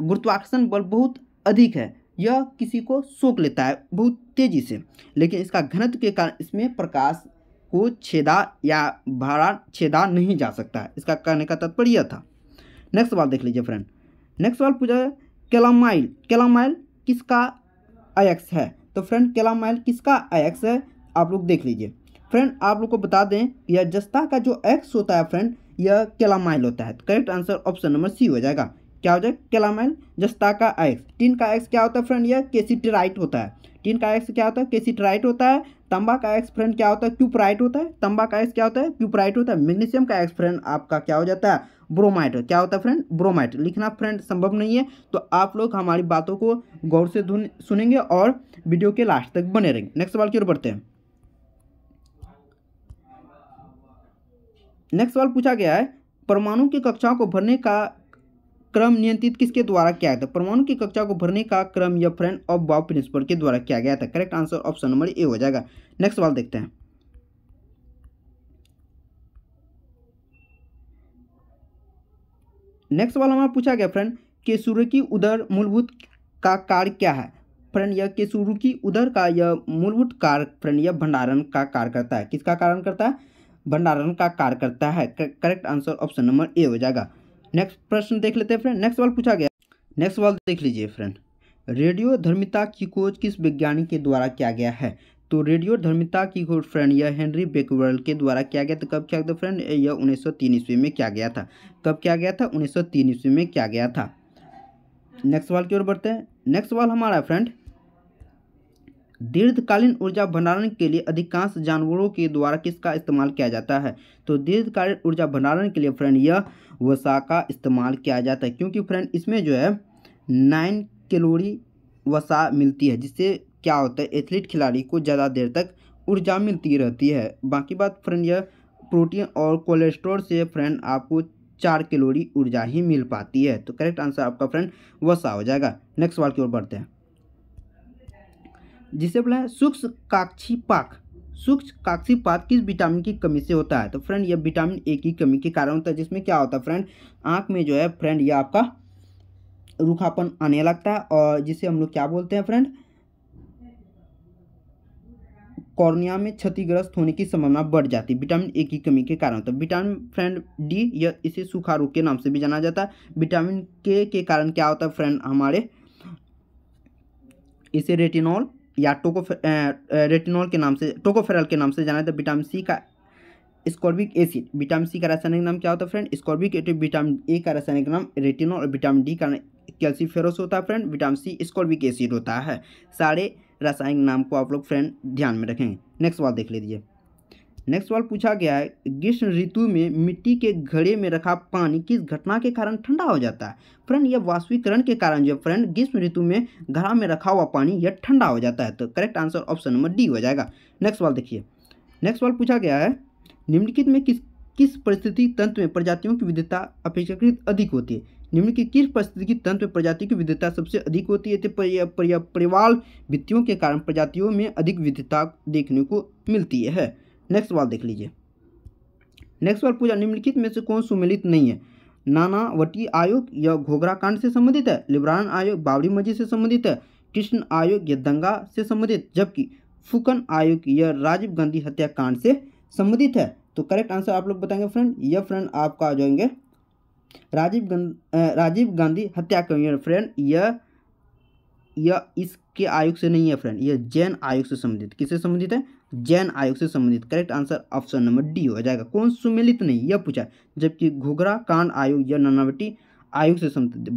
गुरुत्वाकर्षण बल बहुत अधिक है, यह किसी को सोख लेता है बहुत तेज़ी से, लेकिन इसका घनत्व के कारण इसमें प्रकाश को छेदा या भाड़ा छेदा नहीं जा सकता है। इसका कहने का तात्पर्य यह था। नेक्स्ट सवाल देख लीजिए फ्रेंड। नेक्स्ट सवाल पूछा है, कैलामाइल। कैलामाइल किसका अयस्क है? तो फ्रेंड कैलामाइल किसका अयस्क है आप लोग देख लीजिए। फ्रेंड आप लोग को बता दें यह जस्ता का जो अयस्क होता है फ्रेंड यह कैलामाइल होता है। Correct answer option number C हो जाएगा। क्या हो जाएगा? कैलामाइल जस्ता का अयस्क। टिन का अयस्क क्या होता है फ्रेंड? यह केसिटराइट होता है। टिन का अयस्क क्या होता है? केसिटराइट होता है। तांबा का अयस्क फ्रेंड क्या होता है? क्यूपराइट होता है। तांबा का अयस्क क्या होता है? क्यूपराइट होता है। मैग्नीशियम का अयस्क फ्रेंड आपका क्या हो जाता है? ब्रोमाइट। क्या होता है फ्रेंड? ब्रोमाइट। लिखना फ्रेंड संभव नहीं है, तो आप लोग हमारी बातों को गौर से सुनेंगे और वीडियो के लास्ट तक बने रहेंगे। नेक्स्ट सवाल की ओर बढ़ते हैं। नेक्स्ट सवाल पूछा गया है, परमाणु की कक्षाओं को भरने का क्रम नियंत्रित किसके द्वारा किया गया था? परमाणु की कक्षा को भरने का क्रम यह फ्रेंड ऑफ बॉब प्रिंसिपल के द्वारा किया गया था। Correct answer option number A हो जाएगा। नेक्स्ट सवाल देखते हैं। नेक्स्ट सवाल हमारा पूछा गया फ्रेंड, केसुरुकी उदर मूलभूत का कार्य क्या है? फ्रेंड यह केसुरुकी उदर का यह मूलभूत कार्य फ्रेंड यह भंडारण का कार्य करता है। किसका कारण करता है? भंडारण का कार्य करता है। Correct answer option number A हो जाएगा। नेक्स्ट प्रश्न देख लेते हैं फ्रेंड। नेक्स्ट सवाल पूछा गया, नेक्स्ट सवाल देख लीजिए फ्रेंड, रेडियोधर्मिता की खोज किस वैज्ञानिक के द्वारा किया गया है? तो रेडियोधर्मिता की खोज फ्रेंड यह हेनरी बेकवेल के द्वारा किया गया था। कब किया गया था फ्रेंड? यह 1903 ईस्वी में किया गया था। कब किया गया था? 1903 ईस्वी में किया गया था। नेक्स्ट सवाल की ओर बढ़ते हैं। नेक्स्ट सवाल हमारा फ्रेंड, दीर्घकालीन ऊर्जा भंडारण के लिए अधिकांश जानवरों के द्वारा किसका इस्तेमाल किया जाता है? तो दीर्घकालीन ऊर्जा भंडारण के लिए फ्रेंड यह वसा का इस्तेमाल किया जाता है, क्योंकि फ्रेंड इसमें जो है 9 कैलोरी वसा मिलती है, जिससे क्या होता है एथलीट खिलाड़ी को ज़्यादा देर तक ऊर्जा मिलती रहती है। बाकी बात फ्रेंड यह प्रोटीन और कोलेस्ट्रॉल से फ्रेंड आपको 4 कैलोरी ऊर्जा ही मिल पाती है। तो करेक्ट आंसर आपका फ्रेंड वसा हो जाएगा। नेक्स्ट सवाल की ओर बढ़ते हैं, जिसे बोला है सूक्ष्म काक्षीपाक। सूक्ष्म काक्षीपात किस विटामिन की कमी से होता है? तो फ्रेंड यह विटामिन ए की कमी के कारण होता है, जिसमें क्या होता है फ्रेंड आँख में जो है फ्रेंड यह आपका रूखापन आने लगता है, और जिसे हम लोग क्या बोलते हैं फ्रेंड कॉर्निया में क्षतिग्रस्त होने की संभावना बढ़ जाती है। विटामिन ए की कमी के कारण होता है। विटामिन फ्रेंड डी यह इसे सूखा रोग के नाम से भी जाना जाता है। विटामिन के कारण क्या होता है फ्रेंड हमारे इसे रेटिनॉल या रेटिनॉल के नाम से टोकोफेरल के नाम से जाना जाता है। विटामिन सी का स्कॉर्बिक एसिड, विटामिन सी का रासायनिक नाम क्या होता है friend? Ascorbic acid. Vitamin A का रासायनिक नाम रेटिनॉल और विटामिन डी का कैल्सीफेरस होता है friend. Vitamin C ascorbic acid होता है। सारे रासायनिक नाम को आप लोग फ्रेंड ध्यान में रखेंगे। नेक्स्ट सवाल देख लीजिए। नेक्स्ट सवाल पूछा गया है, ग्रीष्म ऋतु में मिट्टी के घड़े में रखा पानी किस घटना के कारण ठंडा हो जाता है? फ्रेंड यह वाष्पीकरण के कारण जो फ्रेंड ग्रीष्म ऋतु में घड़ा में रखा हुआ पानी यह ठंडा हो जाता है। तो correct answer option number D हो जाएगा। नेक्स्ट सवाल देखिए, नेक्स्ट सवाल पूछा गया है, निम्नलिखित में किस परिस्थिति तंत्र में प्रजातियों की विविधता अपेक्षाकृत अधिक होती है? निम्नलिखित किस परिस्थिति तंत्र में प्रजातियों की विविधता सबसे अधिक होती है? तो परिवाल भित्तियों के कारण प्रजातियों में अधिक विविधता देखने को मिलती है। नेक्स्ट सवाल देख लीजिए, नेक्स्ट सवाल पूछा, निम्नलिखित में से कौन सुमेलित नहीं है? नानावटी आयोग यह घोघरा कांड से संबंधित है, लिब्रान आयोग बाबरी मस्जिद से संबंधित है, कृष्ण आयोग यह दंगा से संबंधित, जबकि फुकन आयोग यह राजीव गांधी हत्याकांड से संबंधित है। तो करेक्ट आंसर आप लोग बताएंगे फ्रेंड। यह फ्रेंड आपका आ जाएंगे राजीव गांधी हत्याकांड। फ्रेंड यह इसके आयोग से नहीं है फ्रेंड, यह जैन आयोग से संबंधित। किससे संबंधित है? जैन आयोग से संबंधित। Correct answer option number D हो जाएगा। कौन सुमेलित नहीं यह पूछा, जबकि घोघरा कांड आयोग या नानावटी आयोग से संबंधित।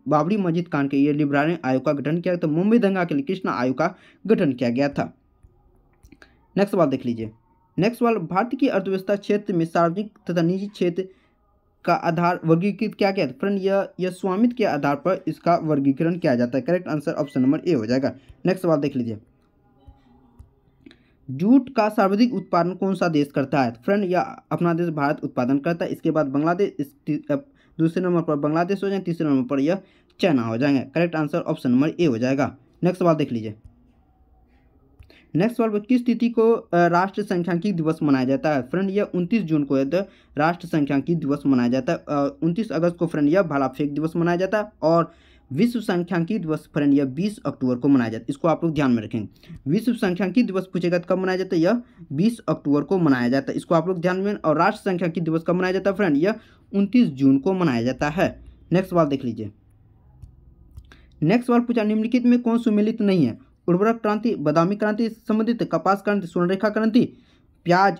बाबरी मस्जिद कांड के लिए लिब्रान आयोग का गठन किया, तो मुंबई दंगा के लिए कृष्णा आयोग का गठन किया गया था। नेक्स्ट सवाल देख लीजिए, नेक्स्ट सवाल, भारत की अर्थव्यवस्था क्षेत्र में सार्वजनिक तथा निजी क्षेत्र का आधार वर्गीकृत किया गया? फ्रेंड यह स्वामित्व के आधार पर इसका वर्गीकरण किया जाता है। Correct answer option number A हो जाएगा। नेक्स्ट सवाल देख लीजिए, जूट का सर्वाधिक उत्पादन कौन सा देश करता है? फ्रेंड यह अपना देश भारत उत्पादन करता है, इसके बाद बांग्लादेश, दूसरे नंबर पर बांग्लादेश हो जाएंगे, तीसरे नंबर पर यह चाइना हो जाएंगे। Correct answer option number A हो जाएगा। नेक्स्ट सवाल देख लीजिए, नेक्स्ट सवाल, किस तिथि को राष्ट्र सांख्यिकी दिवस मनाया जाता है? फ्रेंड यह 29 जून को राष्ट्र सांख्यिकी दिवस मनाया जाता है। 29 अगस्त को फ्रेंड यह भाला फेंक दिवस मनाया जाता है, और विश्व सांख्यिकी दिवस फ्रेंड यह 20 अक्टूबर को मनाया जाता है। इसको आप लोग ध्यान में रखेंगे। विश्व सांख्यिकी दिवस पूछेगा कब मनाया जाता है? यह 20 अक्टूबर को मनाया जाता है, इसको आप लोग ध्यान में। और राष्ट्र सांख्यिकी दिवस कब मनाया जाता है? फ्रेंड यह 29 जून को मनाया जाता है। नेक्स्ट सवाल देख लीजिए, नेक्स्ट सवाल पूछा, निम्नलिखित में कौन सुमेलित नहीं है? उर्वरक क्रांति, बादामी क्रांति संबंधित, कपास क्रांति, स्वर्णरेखा क्रांति, प्याज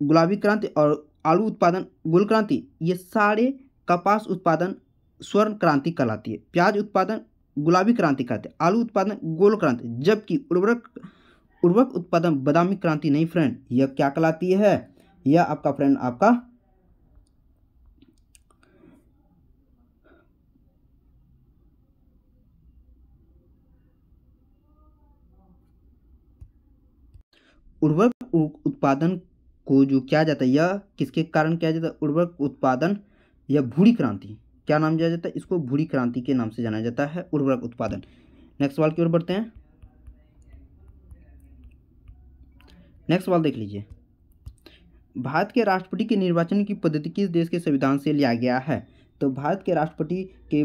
गुलाबी क्रांति और आलू उत्पादन गोल क्रांति। ये सारे कपास उत्पादन स्वर्ण क्रांति कहलाती है, प्याज उत्पादन गुलाबी क्रांति कहते हैं, आलू उत्पादन गोल क्रांति, जबकि उर्वरक उत्पादन बादामी क्रांति नहीं फ्रेंड। यह क्या कहलाती है? यह आपका फ्रेंड आपका उर्वरक उत्पादन को जो किया जाता है, यह किसके कारण किया जाता है? उर्वरक उत्पादन या भूरी क्रांति, क्या नाम दिया जाता है? इसको भूरी क्रांति के नाम से जाना जाता है, उर्वरक उत्पादन। नेक्स्ट सवाल की ओर बढ़ते हैं। नेक्स्ट सवाल देख लीजिए, भारत के राष्ट्रपति के निर्वाचन की पद्धति किस देश के संविधान से लिया गया है? तो भारत के राष्ट्रपति के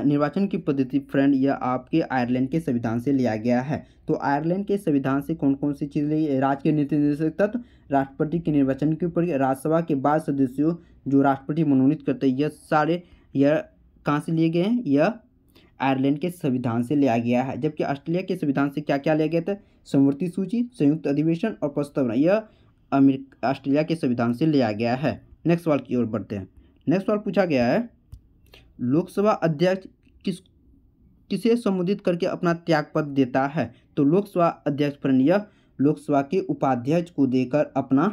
निर्वाचन की पद्धति फ्रेंड यह आपके आयरलैंड के संविधान से लिया गया है। तो आयरलैंड के संविधान से कौन कौन सी चीज़ ली? राज्य के नीति निर्देशक तत्व, राष्ट्रपति के निर्वाचन की प्रक्रिया, राज्यसभा के 22 सदस्यों जो राष्ट्रपति मनोनीत करते हैं, यह सारे यह कहाँ से लिए गए हैं? यह आयरलैंड के संविधान से लिया गया है। जबकि ऑस्ट्रेलिया के संविधान से क्या क्या लिया गया था? समवर्ती सूची, संयुक्त अधिवेशन और प्रस्तावना, यह ऑस्ट्रेलिया के संविधान से लिया गया है। नेक्स्ट सवाल की ओर बढ़ते हैं। नेक्स्ट सवाल पूछा गया है, लोकसभा अध्यक्ष किसे संबोधित करके अपना त्यागपत्र देता है? तो लोकसभा अध्यक्ष फ्रेंड यह लोकसभा के उपाध्यक्ष को देकर अपना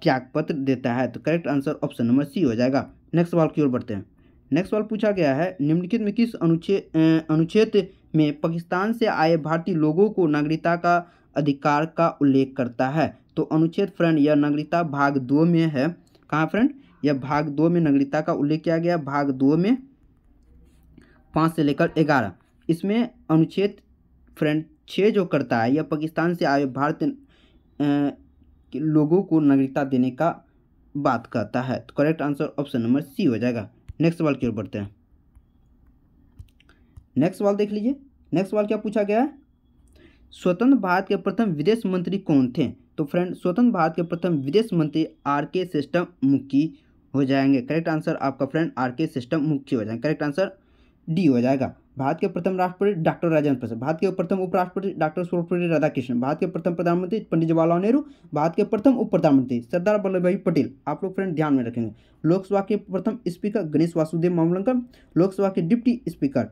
त्यागपत्र देता है। तो correct answer option number C हो जाएगा। नेक्स्ट सवाल की ओर बढ़ते हैं। नेक्स्ट सवाल पूछा गया है, निम्नलिखित में किस अनुच्छेद में पाकिस्तान से आए भारतीय लोगों को नागरिकता का अधिकार का उल्लेख करता है? तो अनुच्छेद फ्रेंड यह नागरिकता भाग 2 में है। कहाँ फ्रेंड? यह भाग 2 में नागरिकता का उल्लेख किया गया, भाग 2 में 5 से लेकर 11। इसमें अनुच्छेद फ्रेंड 6 जो करता है, यह पाकिस्तान से आए भारतीय के लोगों को नागरिकता देने का बात करता है। तो correct answer option number C हो जाएगा। नेक्स्ट सवाल की ओर बढ़ते हैं। नेक्स्ट सवाल देख लीजिए, नेक्स्ट सवाल क्या पूछा गया है, स्वतंत्र भारत के प्रथम विदेश मंत्री कौन थे? तो फ्रेंड स्वतंत्र भारत के प्रथम विदेश मंत्री आर.के. सिस्टम मुखी हो जाएंगे। करेक्ट आंसर आपका फ्रेंड आर.के. सिस्टम मुखी हो जाएंगे। करेक्ट आंसर डी हो जाएगा। भारत के प्रथम राष्ट्रपति डॉक्टर राजेंद्र प्रसाद, भारत के प्रथम उपराष्ट्रपति डॉक्टर सर्वपल्ली राधाकृष्णन, भारत के प्रथम प्रधानमंत्री पंडित जवाहरलाल नेहरू, भारत के प्रथम उप प्रधानमंत्री सरदार वल्लभ भाई पटेल। आप लोग फ्रेंड ध्यान में रखेंगे। लोकसभा के प्रथम स्पीकर गणेश वासुदेव मावलंकर, लोकसभा के डिप्टी स्पीकर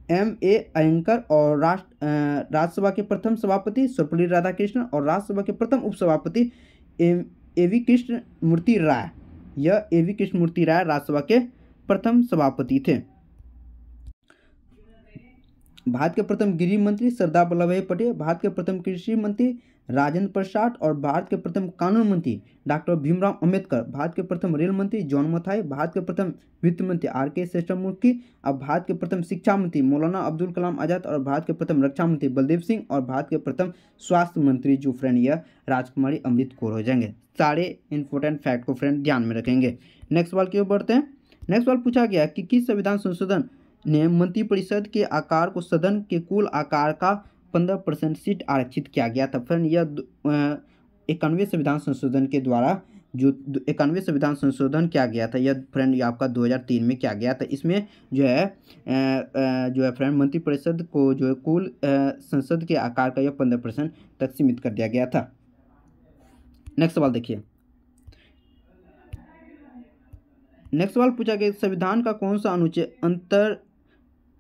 M.A. अयंकर और राज्यसभा के प्रथम सभापति सर्वपल्ली राधाकृष्णन और राज्यसभा के प्रथम उपसभापति A.V. कृष्णमूर्ति राय। यह A.V. कृष्णमूर्ति राय राज्यसभा के प्रथम सभापति थे। भारत के प्रथम गृह मंत्री सरदार वल्लभ भाई पटेल, भारत के प्रथम कृषि मंत्री राजेंद्र प्रसाद और भारत के प्रथम कानून मंत्री डॉक्टर भीमराव अंबेडकर, भारत के प्रथम रेल मंत्री जॉन मथाई, भारत के प्रथम वित्त मंत्री R.K. शेषमूर्ति और भारत के प्रथम शिक्षा मंत्री मौलाना अब्दुल कलाम आजाद और भारत के प्रथम रक्षा मंत्री बलदेव सिंह और भारत के प्रथम स्वास्थ्य मंत्री जो फ्रेंड यह राजकुमारी अमृत कौर हो जाएंगे। सारे इंपॉर्टेंट फैक्ट को फ्रेंड ध्यान में रखेंगे। नेक्स्ट सवाल की ओर बढ़ते हैं। नेक्स्ट सवाल पूछा गया कि किस संविधान संशोधन ने मंत्रिपरिषद के आकार को सदन के कुल आकार का 15% सीट आरक्षित किया गया था। फ्रेंड यह 91वें संविधान संशोधन के द्वारा जो 91वें संविधान संशोधन किया गया था, यह फ्रेंड ये आपका 2003 में किया गया था। इसमें जो है फ्रेंड मंत्रिपरिषद को जो है कुल संसद के आकार का यह 15% तक सीमित कर दिया गया था। नेक्स्ट सवाल देखिए। नेक्स्ट सवाल पूछा गया संविधान का कौन सा अनुच्छेद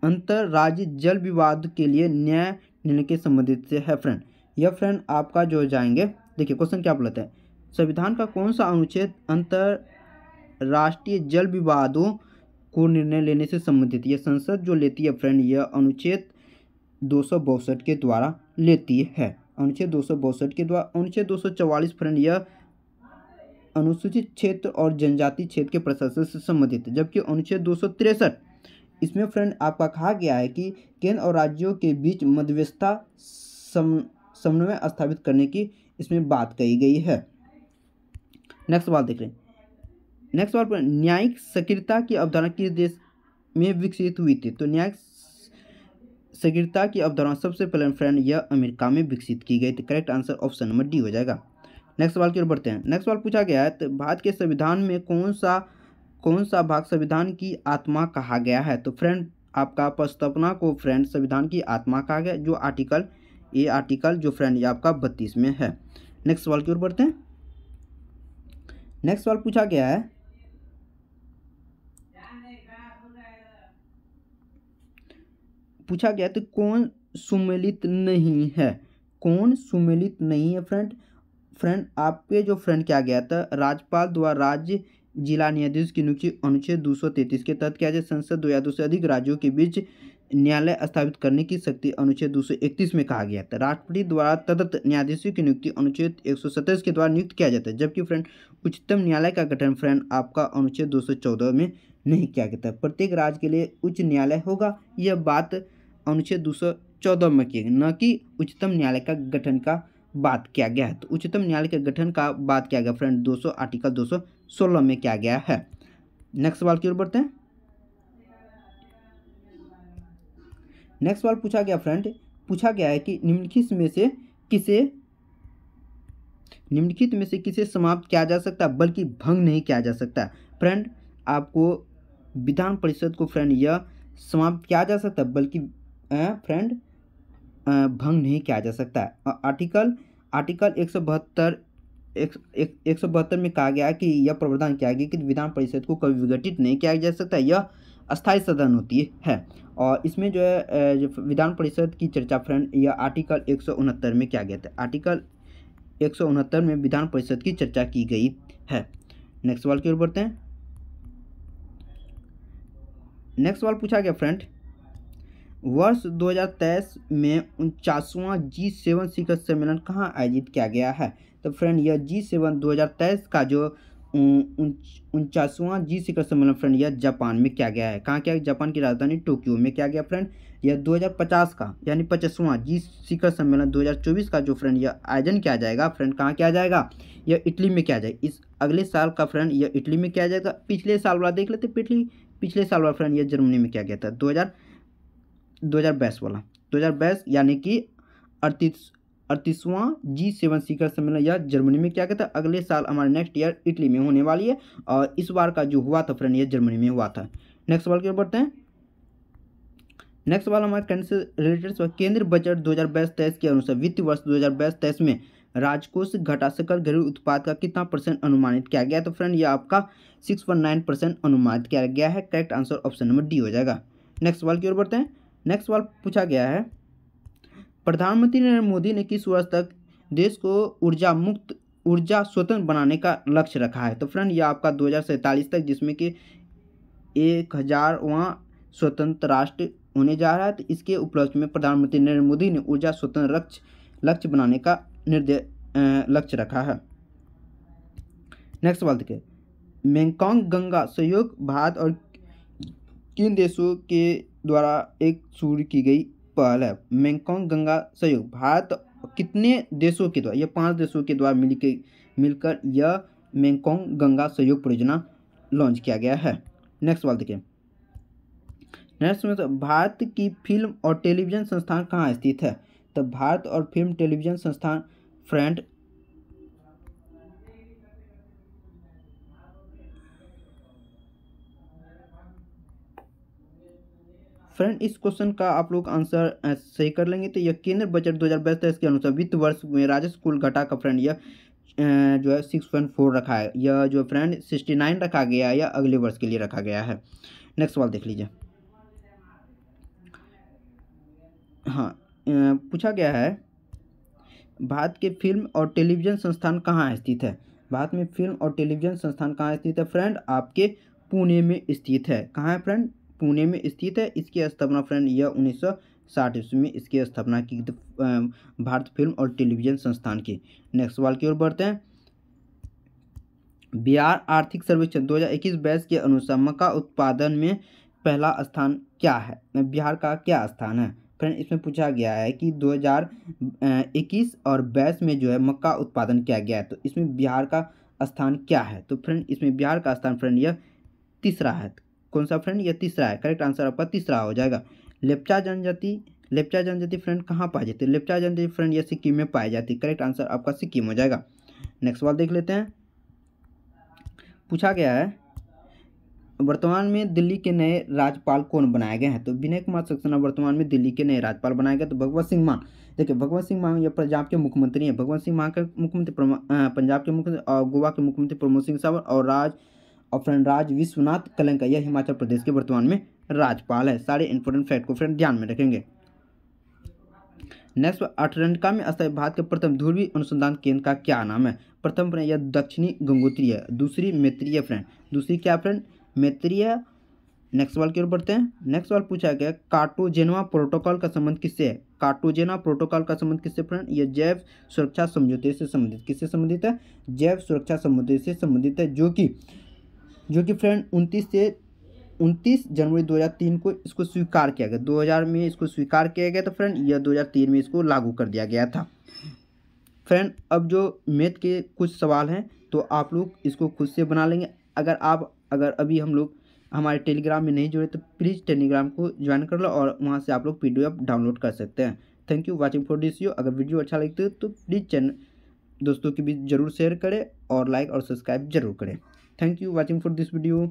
अंतरराज्य जल विवाद के लिए न्याय निर्णय के संबंधित से है। फ्रेंड यह फ्रेंड आपका जो जाएंगे, देखिए क्वेश्चन क्या बोलते हैं, संविधान का कौन सा अनुच्छेद अंतरराष्ट्रीय जल विवादों को निर्णय लेने से संबंधित, यह संसद जो लेती है फ्रेंड यह अनुच्छेद 262 के द्वारा लेती है। अनुच्छेद 262 के द्वारा। अनुच्छेद 244 फ्रेंड यह अनुसूचित क्षेत्र और जनजाति क्षेत्र के प्रशासन से संबंधित, जबकि अनुच्छेद 263 इसमें फ्रेंड आपका कहा गया है कि केंद्र और राज्यों के बीच मध्यस्थता समन्वय स्थापित करने की इसमें बात कही गई है। नेक्स्ट सवाल देख रहे हैं। नेक्स्ट सवाल पर न्यायिक सक्रियता की अवधारणा किस देश में विकसित हुई थी, तो न्यायिक सक्रियता की अवधारणा सबसे पहले फ्रेंड यह अमेरिका में विकसित की गई थी। Correct answer option number D हो जाएगा। नेक्स्ट सवाल की ओर बढ़ते हैं। नेक्स्ट सवाल पूछा गया है तो भारत के संविधान में कौन सा भाग संविधान की आत्मा कहा गया है, तो फ्रेंड आपका प्रस्तावना को फ्रेंड संविधान की आत्मा कहा गया, जो आर्टिकल जो फ्रेंड ये आपका 32 में है। नेक्स्ट सवाल की ओर बढ़ते हैं। नेक्स्ट सवाल पूछा गया है तो कौन सुमेलित नहीं है, कौन सुमेलित नहीं है फ्रेंड आपके जो फ्रेंड क्या गया था, राज्यपाल द्वारा राज्य जिला न्यायाधीश की नियुक्ति अनुच्छेद 233 के तहत किया जाए, संसद 2 या 2 से अधिक राज्यों के बीच न्यायालय स्थापित करने की शक्ति अनुच्छेद 231 में कहा गया था, राष्ट्रपति द्वारा तदर्थ न्यायाधीशों की नियुक्ति अनुच्छेद 127 के द्वारा नियुक्त किया जाता है, जबकि फ्रेंड उच्चतम न्यायालय का गठन फ्रेंड आपका अनुच्छेद 214 में नहीं किया गया था। प्रत्येक राज्य के लिए उच्च न्यायालय होगा, यह बात अनुच्छेद 214 में की, न कि उच्चतम न्यायालय का गठन का बात किया गया है। तो उच्चतम न्यायालय के गठन का बात किया गया फ्रेंड आर्टिकल 216 में किया गया है। नेक्स्ट सवाल की ओर बढ़ते हैं। नेक्स्ट सवाल पूछा गया है कि निम्नलिखित में से किसे समाप्त किया जा सकता है बल्कि भंग नहीं किया जा सकता। फ्रेंड आपको विधान परिषद को फ्रेंड यह समाप्त किया जा सकता है बल्कि फ्रेंड भंग नहीं किया जा सकता। आर्टिकल 172 में कहा गया है कि यह प्रावधान किया गया कि विधान परिषद को कभी विघटित नहीं किया जा सकता, यह अस्थायी सदन होती है। और इसमें जो है जो विधान परिषद की चर्चा फ्रेंड यह आर्टिकल 169 में किया गया था। आर्टिकल 169 में विधान परिषद की चर्चा की गई है। नेक्स्ट सवाल की ओर बढ़ते हैं। नेक्स्ट सवाल पूछा गया फ्रेंड वर्ष 2023 में 49वां G7 शिखर सम्मेलन कहाँ आयोजित किया गया है, तो फ्रेंड यह G7 2023 का जो 49वां G शिखर सम्मेलन फ्रेंड यह जापान में किया गया है। कहाँ किया, जापान की राजधानी टोक्यो में किया गया फ्रेंड। यह 2050 का यानी 50वां G शिखर सम्मेलन 2024 का जो फ्रेंड यह आयोजन किया जाएगा फ्रेंड कहाँ किया जाएगा, यह इटली में किया जाएगा। इस अगले साल का फ्रेंड यह इटली में किया जाएगा। पिछले साल वाला देख लेते, पिछले साल वाला फ्रेंड यह जर्मनी में किया गया था 2022 वाला 2022 यानी कि 38वां G7 शिखर सम्मेलन यह जर्मनी में किया गया था। अगले साल हमारे नेक्स्ट ईयर इटली में होने वाली है और इस बार का जो हुआ था फ्रेंड यह जर्मनी में हुआ था। नेक्स्ट सवाल की ओर बढ़ते हैं। नेक्स्ट सवाल हमारे केंद्र से रिलेटेड केंद्रीय बजट 2022-23 के अनुसार वित्त वर्ष 2022-23 में राजकोष घटा सकल घरेलू उत्पाद का कितना % अनुमानित किया गया, तो फ्रेंड यह आपका 6.9% अनुमानित किया गया है। Correct answer option number D हो जाएगा। नेक्स्ट सवाल की ओर बढ़ते हैं। नेक्स्ट सवाल पूछा गया है, प्रधानमंत्री नरेंद्र मोदी ने किस वर्ष तक देश को ऊर्जा स्वतंत्र बनाने का लक्ष्य रखा है? तो फ्रेंड ये आपका 2047 तक, जिसमें कि 1000वां स्वतंत्र राष्ट्र होने जा रहा है। तो इसके उपलक्ष्य में प्रधानमंत्री नरेंद्र मोदी ने ऊर्जा स्वतंत्र लक्ष्य बनाने का लक्ष्य रखा है। नेक्स्ट सवाल देखिए, मेकॉन्ग गंगा सहयोग भारत और किन देशों के द्वारा एक शुरू की गई पहल है? मेकॉन्ग गंगा सहयोग भारत कितने देशों के द्वारा, ये 5 देशों के द्वारा मिलकर यह मेकॉन्ग गंगा सहयोग परियोजना लॉन्च किया गया है। नेक्स्ट सवाल देखिए, नेक्स्ट में तो भारत की फिल्म और टेलीविजन संस्थान कहाँ स्थित है? तो भारत और फिल्म टेलीविजन संस्थान फ्रेंड इस क्वेश्चन का आप लोग आंसर सही कर लेंगे। तो यह केंद्र बजट 2022-23 के अनुसार वित्त वर्ष में राजस्व कुल घटा का फ्रेंड यह जो है 6.4 रखा है। यह जो फ्रेंड 69 रखा गया है, या अगले वर्ष के लिए रखा गया है। नेक्स्ट सवाल देख लीजिए। हाँ, पूछा गया है, भारत के फिल्म और टेलीविजन संस्थान कहाँ स्थित है? भारत में फिल्म और टेलीविजन संस्थान कहाँ स्थित है? फ्रेंड आपके पुणे में स्थित है। कहाँ है फ्रेंड? पुणे में स्थित है। इसकी स्थापना फ्रेंड यह 1960 ईस्वी में इसकी स्थापना की भारत फिल्म और टेलीविजन संस्थान की। नेक्स्ट सवाल की ओर बढ़ते हैं। बिहार आर्थिक सर्वेक्षण 2021-22 के अनुसार मक्का उत्पादन में पहला स्थान क्या है? बिहार का क्या स्थान है? फ्रेंड इसमें पूछा गया है कि 2021 और 22 में जो है मक्का उत्पादन किया गया है। तो इसमें बिहार का स्थान क्या है? तो फ्रेंड इसमें बिहार का स्थान फ्रेंड यह तीसरा है। कौन सा फ्रेंड? यह तीसरा है। करेक्ट आंसर आपका तीसरा हो जाएगा। लेप्चा जनजाति फ्रेंड कहाँ पाई जाती है? लेप्चा जनजाति फ्रेंड यह सिक्किम में पाई जाती है। करेक्ट आंसर आपका सिक्किम हो जाएगा। नेक्स्ट सवाल देख लेते हैं। पूछा गया है, वर्तमान में दिल्ली के नए राज्यपाल कौन बनाए गए हैं? तो विनय कुमार सक्सेना वर्तमान में दिल्ली के नए राज्यपाल बनाए गए। तो भगवत सिंह मान, देखिए भगवत सिंह मान ये पंजाब के मुख्यमंत्री हैं। भगवत सिंह मान के मुख्यमंत्री पंजाब के मुख्यमंत्री, और गोवा के मुख्यमंत्री प्रमोद सिंह सावंत, और राज विश्वनाथ कलंका यह हिमाचल प्रदेश के वर्तमान में राज्यपाल है। सारे इंपॉर्टेंट फैक्ट को फ्रेंड ध्यान में रखेंगे। नेक्स्ट, अटलांटिका में स्थायी भारत के प्रथम ध्रुवीय अनुसंधान केंद्र का क्या नाम है? प्रथम फ्रेंड यह दक्षिणी गंगोत्री है, दूसरी मैत्रीय फ्रेंड, दूसरी क्या फ्रेंड? मैत्रीय। नेक्स्ट सवाल की ओर बढ़ते हैं। नेक्स्ट सवाल पूछा गया, कार्टाजेनवा प्रोटोकॉल का संबंध किससे है? कार्टाजेनवा प्रोटोकॉल का संबंध किससे फ्रेंड? यह जैव सुरक्षा समझौते से संबंधित। किससे संबंधित है? जैव सुरक्षा समझौते से संबंधित है, जो कि फ्रेंड 29 जनवरी 2003 को इसको स्वीकार किया गया। 2000 में इसको स्वीकार किया गया था फ्रेंड, यह 2003 में इसको लागू कर दिया गया था। फ्रेंड अब जो मैथ के कुछ सवाल हैं तो आप लोग इसको खुद से बना लेंगे। अगर अभी हम लोग हमारे टेलीग्राम में नहीं जुड़े तो प्लीज़ टेलीग्राम को ज्वाइन कर लो, और वहाँ से आप लोग PDF डाउनलोड कर सकते हैं। Thank you watching for this video. अगर वीडियो अच्छा लगता है तो प्लीज़ चैनल दोस्तों के बीच जरूर शेयर करें, और लाइक और सब्सक्राइब जरूर करें। Thank you watching for this video.